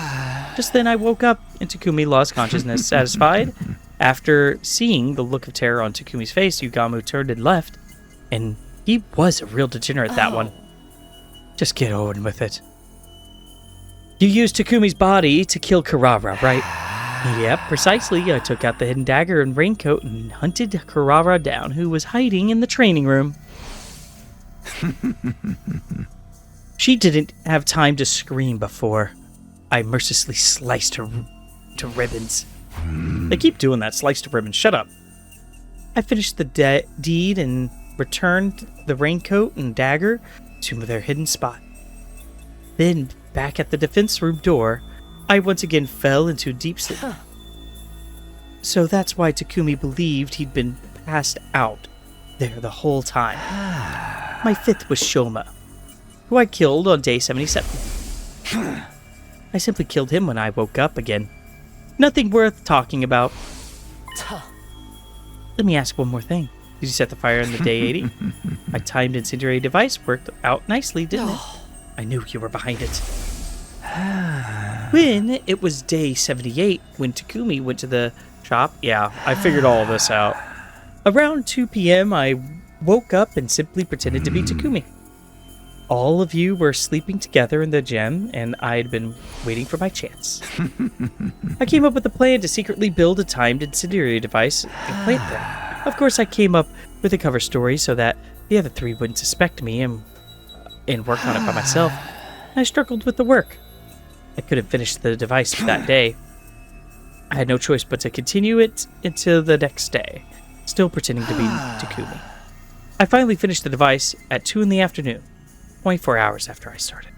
Just then I woke up, and Takumi lost consciousness. Satisfied? After seeing the look of terror on Takumi's face, Yugamu turned and left, and he was a real degenerate, that one. Just get on with it. You used Takumi's body to kill Karara, right? Yep, precisely. I took out the hidden dagger and raincoat and hunted Karara down, who was hiding in the training room. She didn't have time to scream before I mercilessly sliced her to ribbons. They keep doing that, sliced to ribbons. Shut up. I finished the deed and returned the raincoat and dagger to their hidden spot. Then, back at the defense room door, I once again fell into deep sleep. So that's why Takumi believed he'd been passed out there the whole time. My fifth was Shoma, who I killed on day 77. I simply killed him when I woke up again. Nothing worth talking about. Let me ask one more thing. Did you set the fire on the day 80? My timed incendiary device worked out nicely, didn't it? I knew you were behind it. When it was day 78, when Takumi went to the shop, yeah, I figured all of this out. Around 2 p.m., I woke up and simply pretended to be Takumi. all of you were sleeping together in the gym, and I'd been waiting for my chance. I came up with a plan to secretly build a timed incendiary device and plant them. Of course, I came up with a cover story so that the other three wouldn't suspect me and work on it by myself. I struggled with the work. I couldn't finish the device that day. I had no choice but to continue it until the next day, still pretending to be Takumi. I finally finished the device at 2 in the afternoon, 24 hours after I started.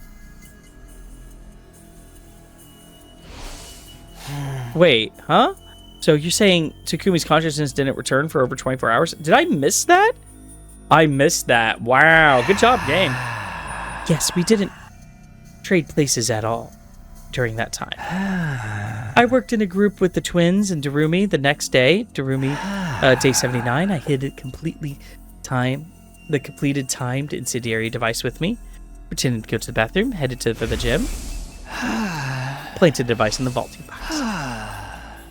Wait, huh? So you're saying Takumi's consciousness didn't return for over 24 hours? Did I miss that? I missed that. Wow, good job, game. Yes, we didn't trade places at all during that time. I worked in a group with the twins and Darumi the next day. Darumi, day 79, I hid it completely the completed timed incendiary device with me, pretended to go to the bathroom, headed for the gym, planted the device in the vaulting box.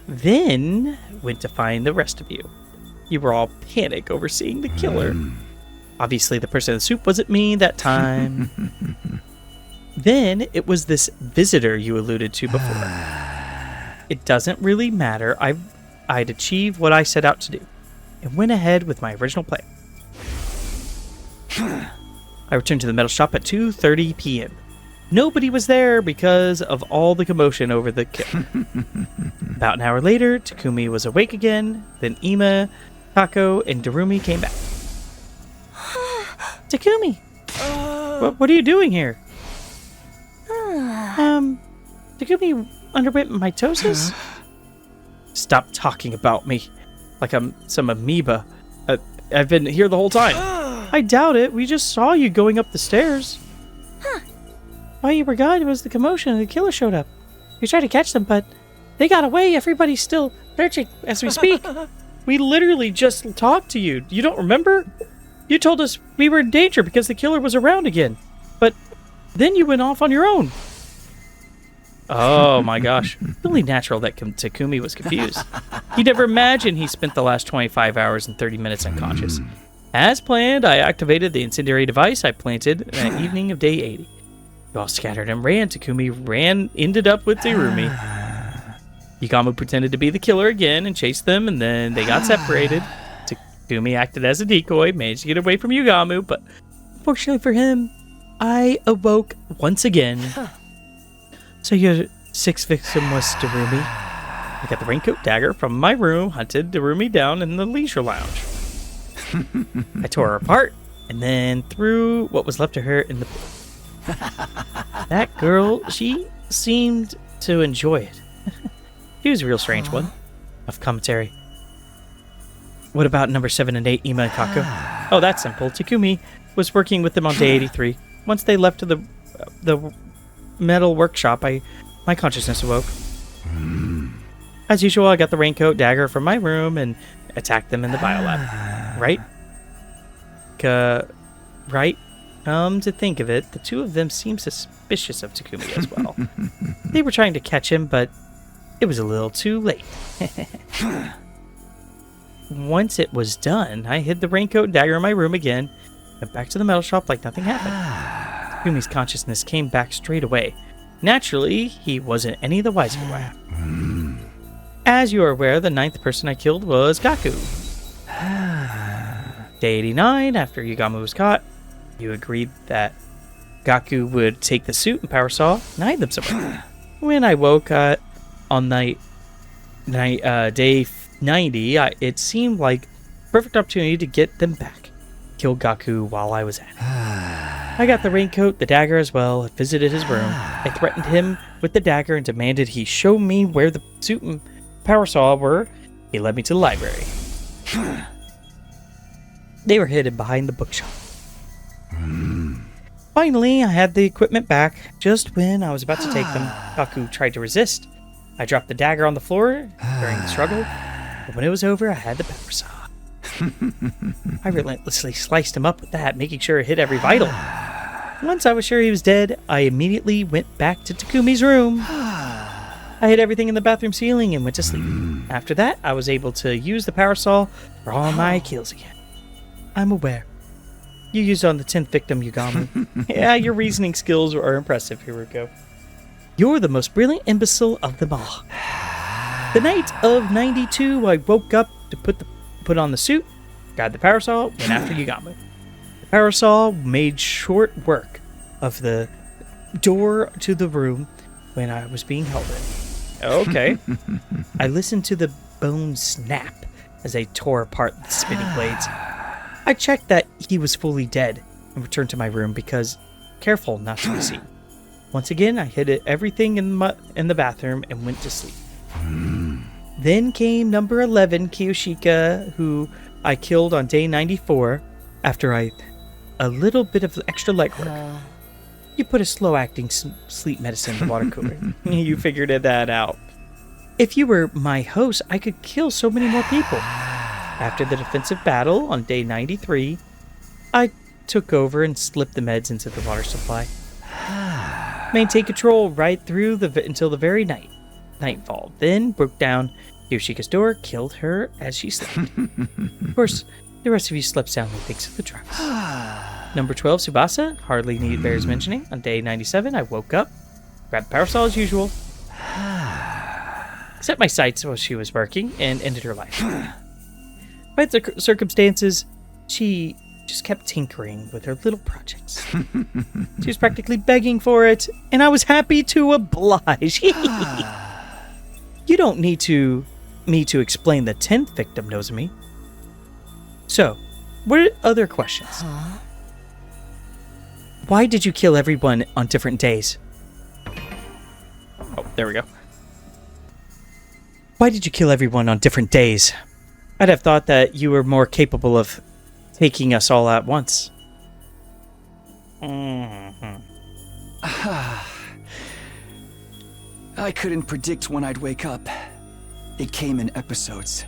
Then went to find the rest of you. You were all panic over seeing the killer. Obviously, the person in the soup wasn't me that time. Then it was this visitor you alluded to before. It doesn't really matter. I'd achieved what I set out to do and went ahead with my original plan. I returned to the metal shop at 2:30 p.m. Nobody was there because of all the commotion over the kill. About an hour later, Takumi was awake again. Then Ima, Tako, and Darumi came back. Takumi! What are you doing here? Takumi underwent mitosis? Stop talking about me like I'm some amoeba. I've been here the whole time. I doubt it. We just saw you going up the stairs. While you were gone, it was the commotion and the killer showed up. We tried to catch them, but they got away. Everybody's still searching as we speak. We literally just talked to you. You don't remember? You told us we were in danger because the killer was around again. But then you went off on your own. Oh my gosh. Really natural that Takumi was confused. He never imagined he spent the last 25 hours and 30 minutes unconscious. As planned, I activated the incendiary device I planted that evening of day 80. You all scattered and ran. Takumi ended up with Darumi. Yugamu pretended to be the killer again and chased them, and then they got separated. Takumi acted as a decoy, managed to get away from Yugamu, but unfortunately for him, I awoke once again. So your sixth victim was Darumi. I got the raincoat dagger from my room, hunted Darumi down in the leisure lounge. I tore her apart, and then threw what was left of her in the pool. That girl, she seemed to enjoy it. She was a real strange one. Of commentary. What about number 7 and 8, Ima and Kako? Oh, that's simple. Takumi was working with them on day 83. Once they left to the metal workshop, my consciousness awoke. As usual, I got the raincoat dagger from my room and attacked them in the biolab. Right? Right? Come to think of it, the two of them seemed suspicious of Takumi as well. They were trying to catch him, but it was a little too late. Once it was done, I hid the raincoat dagger in my room again, went back to the metal shop like nothing happened. Takumi's consciousness came back straight away. Naturally, he wasn't any the wiser. As you are aware, the 9th person I killed was Gaku. Day 89, after Yugamu was caught, you agreed that Gaku would take the suit and power saw and hide them somewhere. When I woke on day 90, it seemed like a perfect opportunity to get them back. Kill Gaku while I was at it. I got the raincoat, the dagger as well, and visited his room. I threatened him with the dagger and demanded he show me where the suit and power saw were. He led me to the library. They were hidden behind the bookshop. Finally, I had the equipment back. Just when I was about to take them, Gaku tried to resist. I dropped the dagger on the floor during the struggle, but when it was over, I had the power saw. I relentlessly sliced him up with that, making sure it hit every vital. Once I was sure he was dead, I immediately went back to Takumi's room. I hid everything in the bathroom ceiling and went to sleep. After that, I was able to use the power saw for all my kills again. I'm aware. you used on the 10th victim, Yugami. Yeah, your reasoning skills are impressive, Hiruko. You're the most brilliant imbecile of them all. The night of 92, I woke up to put on the suit, grabbed the power saw, went after Yugami. The power saw made short work of the door to the room when I was being held in. Okay. I listened to the bone snap as they tore apart the spinning blades. I checked that he was fully dead and returned to my room because careful not to be seen. Once again, I hid everything in the bathroom and went to sleep. Then came number 11, Kiyoshika, who I killed on day 94 after a little bit of extra legwork. You put a slow-acting sleep medicine in the water cooler. You figured that out. If you were my host, I could kill so many more people. After the defensive battle on day 93, I took over and slipped the meds into the water supply. Maintained control right through until the very nightfall. Then broke down Yoshika's door, killed her as she slept. Of course, the rest of you slept soundly thanks to the drugs. Number 12, Tsubasa, hardly bears mentioning. On day 97, I woke up, grabbed the power saw as usual, set my sights while she was working, and ended her life. By the circumstances, she just kept tinkering with her little projects. She was practically begging for it, and I was happy to oblige. You don't need me to explain the 10th victim knows me. So, what are other questions? Why did you kill everyone on different days? Oh, there we go. Why did you kill everyone on different days? I'd have thought that you were more capable of taking us all at once. I couldn't predict when I'd wake up. It came in episodes.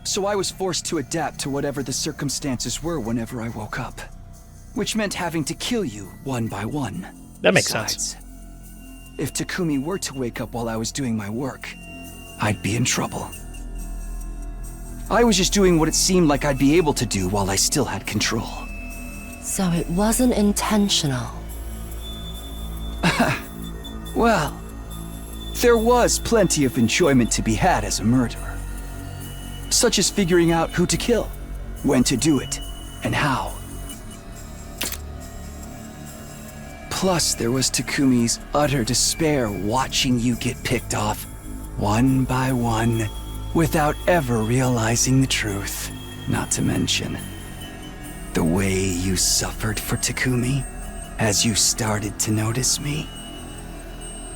So I was forced to adapt to whatever the circumstances were whenever I woke up. Which meant having to kill you one by one. That makes sense. If Takumi were to wake up while I was doing my work, I'd be in trouble. I was just doing what it seemed like I'd be able to do while I still had control. So it wasn't intentional. Well, there was plenty of enjoyment to be had as a murderer. Such as figuring out who to kill, when to do it, and how. Plus, there was Takumi's utter despair watching you get picked off, one by one, without ever realizing the truth. Not to mention, the way you suffered for Takumi as you started to notice me.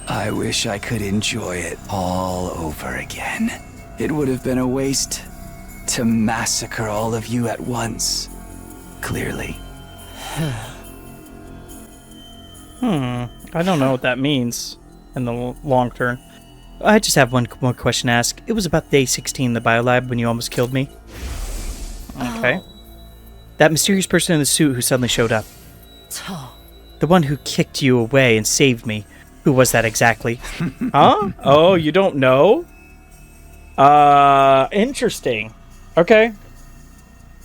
I wish I could enjoy it all over again. It would have been a waste to massacre all of you at once, clearly. I don't know what that means in the long term. I just have one more question to ask. It was about day 16 in the biolab when you almost killed me. Okay. That mysterious person in the suit who suddenly showed up. The one who kicked you away and saved me. Who was that exactly? Huh? Oh, you don't know? Interesting. Okay.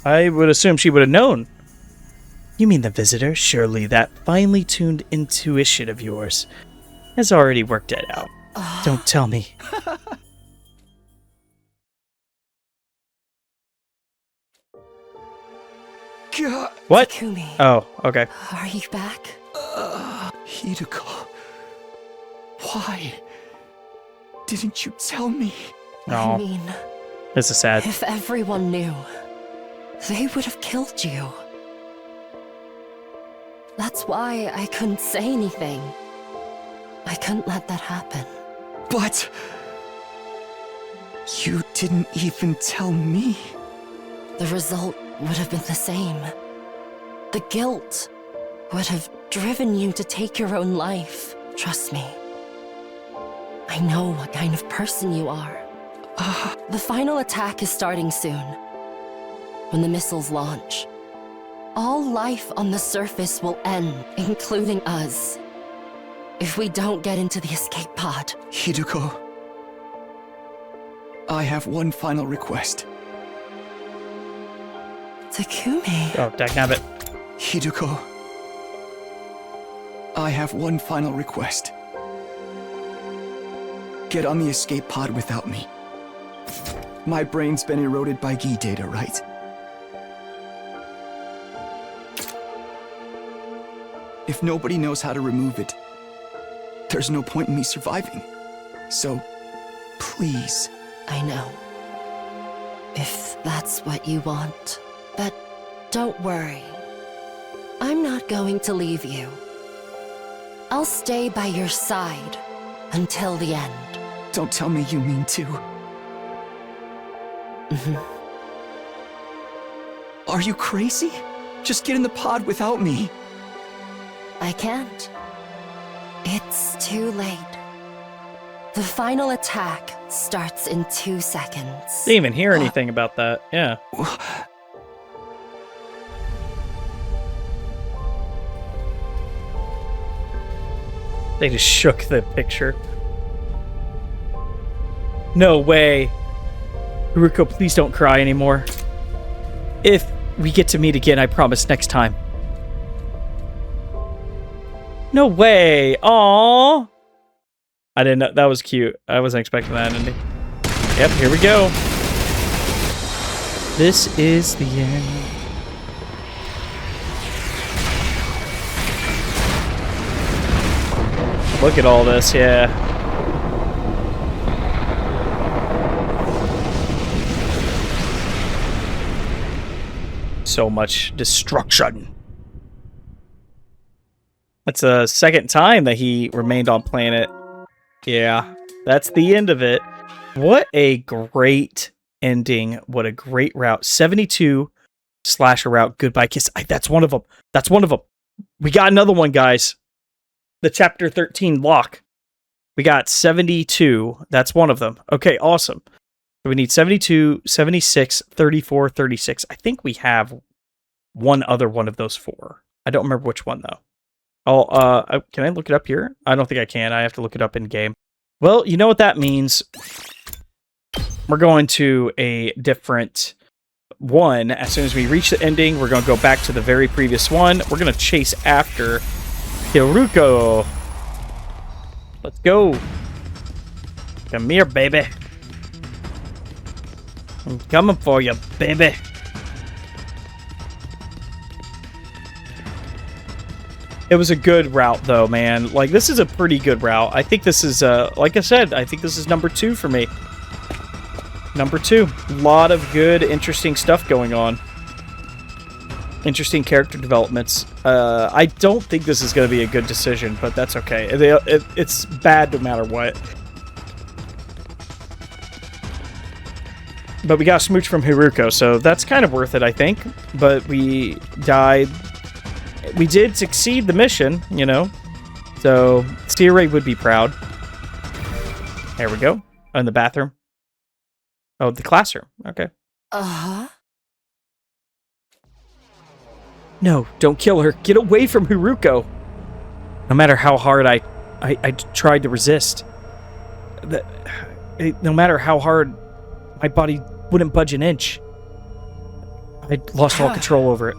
I would assume she would have known. You mean the visitor? Surely that finely tuned intuition of yours has already worked it out. Don't tell me. God. What? Takumi. Oh, okay. Are you back? Hiruko. Why didn't you tell me? No. I mean, This is sad. if everyone knew, they would have killed you. That's why I couldn't say anything. I couldn't let that happen. But you didn't even tell me. The result would have been the same. The guilt would have driven you to take your own life. Trust me. I know what kind of person you are. The final attack is starting soon. When the missiles launch, all life on the surface will end, including us. If we don't get into the escape pod. Hiruko, I have one final request. Takumi. Oh, dagnabbit. Hiruko, I have one final request. Get on the escape pod without me. My brain's been eroded by Gi data, right? If nobody knows how to remove it, there's no point in me surviving. So, please. I know. If that's what you want. But don't worry. I'm not going to leave you. I'll stay by your side until the end. Don't tell me you mean to. Are you crazy? Just get in the pod without me. I can't. It's too late. The final attack starts in 2 seconds. Didn't even hear anything about that. Yeah. They just shook the picture. No way. Hiruko, please don't cry anymore. If we get to meet again, I promise next time. No way. Aww. I didn't know. That was cute. I wasn't expecting that ending. Yep, here we go. This is the end. Look at all this, yeah. So much destruction. That's the second time that he remained on planet. Yeah, that's the end of it. What a great ending. What a great route. 72 slasher route. Goodbye kiss. That's one of them. That's one of them. We got another one, guys. The chapter 13 lock. We got 72. That's one of them. Okay, awesome. So we need 72, 76, 34, 36. I think we have one other one of those four. I don't remember which one, though. Oh, can I look it up here? I don't think I can. I have to look it up in game. Well, you know what that means. We're going to a different one. As soon as we reach the ending, we're going to go back to the very previous one. We're going to chase after Hiruko. Let's go. Come here, baby. I'm coming for you, baby. It was a good route, though, man. Like, this is a pretty good route. I think this is, like I said, I think this is number 2 for me. Number 2. A lot of good, interesting stuff going on. Interesting character developments. I don't think this is going to be a good decision, but that's okay. It's bad no matter what. But we got a smooch from Hiruko, so that's kind of worth it, I think. But we died. We did succeed the mission, you know. So, Sierra would be proud. There we go. Oh, in the bathroom. Oh, the classroom. Okay. Uh-huh. No, don't kill her. Get away from Hiruko. No matter how hard I tried to resist. No matter how hard my body wouldn't budge an inch. I lost all control over it.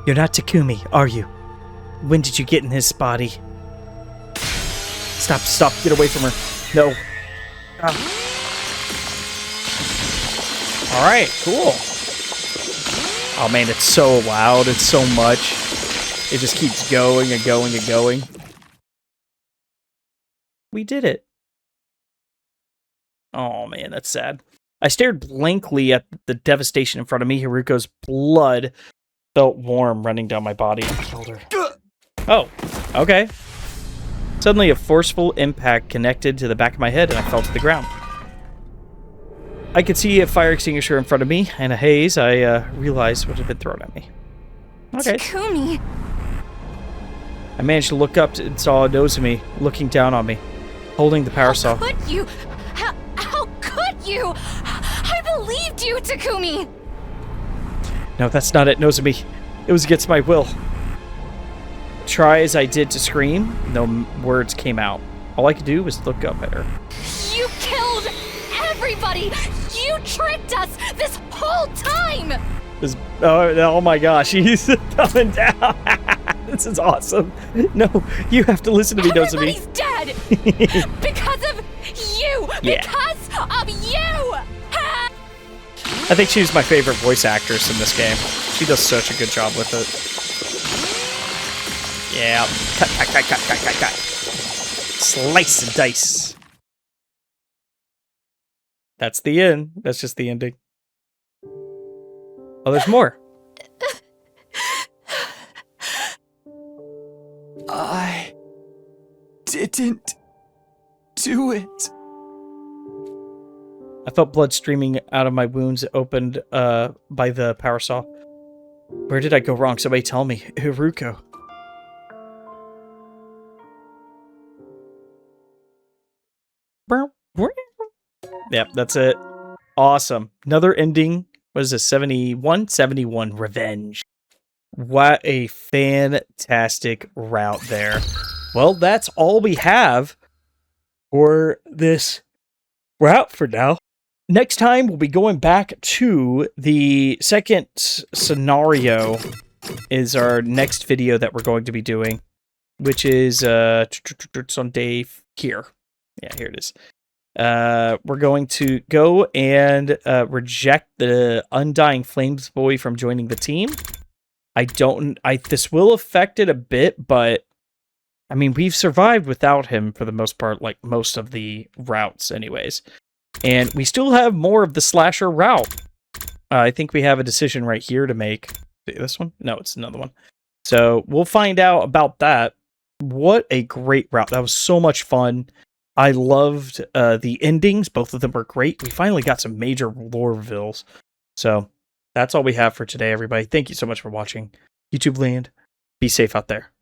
You're not Takumi, are you? When did you get in his body? Stop, get away from her. No. Alright, cool. Oh man, it's so loud, it's so much. It just keeps going and going and going. We did it. Oh man, that's sad. I stared blankly at the devastation in front of me. Hiruko's blood felt warm running down my body. I killed her. Oh, okay. Suddenly a forceful impact connected to the back of my head and I fell to the ground. I could see a fire extinguisher in front of me and a haze. I realized what had been thrown at me. Okay. Takumi. I managed to look up and saw Nozomi looking down on me, holding the power saw. How could you? How could you? I believed you, Takumi. No, that's not it, Nozomi. It was against my will. Try as I did to scream, no words came out. All I could do was look up at her. You killed everybody! You tricked us this whole time! This Oh my gosh, he's coming down. This is awesome. No, you have to listen to me, Nozomi. Everybody's dead! Because of you! Yeah. Because of you! I think she's my favorite voice actress in this game. She does such a good job with it. Yeah. Cut. Slice and dice. That's the end. That's just the ending. Oh, there's more. I didn't do it. I felt blood streaming out of my wounds opened by the power saw. Where did I go wrong? Somebody tell me. Hiruko. Yep, that's it. Awesome. Another ending. What is this? 71? 71. Revenge. What a fantastic route there. Well, that's all we have for this route for now. Next time, we'll be going back to the second scenario is our next video that we're going to be doing, which is it's on day here. Yeah, here it is. We're going to go and reject the Undying Flames boy from joining the team. This will affect it a bit, but I mean, we've survived without him for the most part, like most of the routes anyways. And we still have more of the slasher route. I think we have a decision right here to make. This one? No, it's another one. So we'll find out about that. What a great route. That was so much fun. I loved the endings. Both of them were great. We finally got some major lore reveals. So that's all we have for today, everybody. Thank you so much for watching. YouTube land. Be safe out there.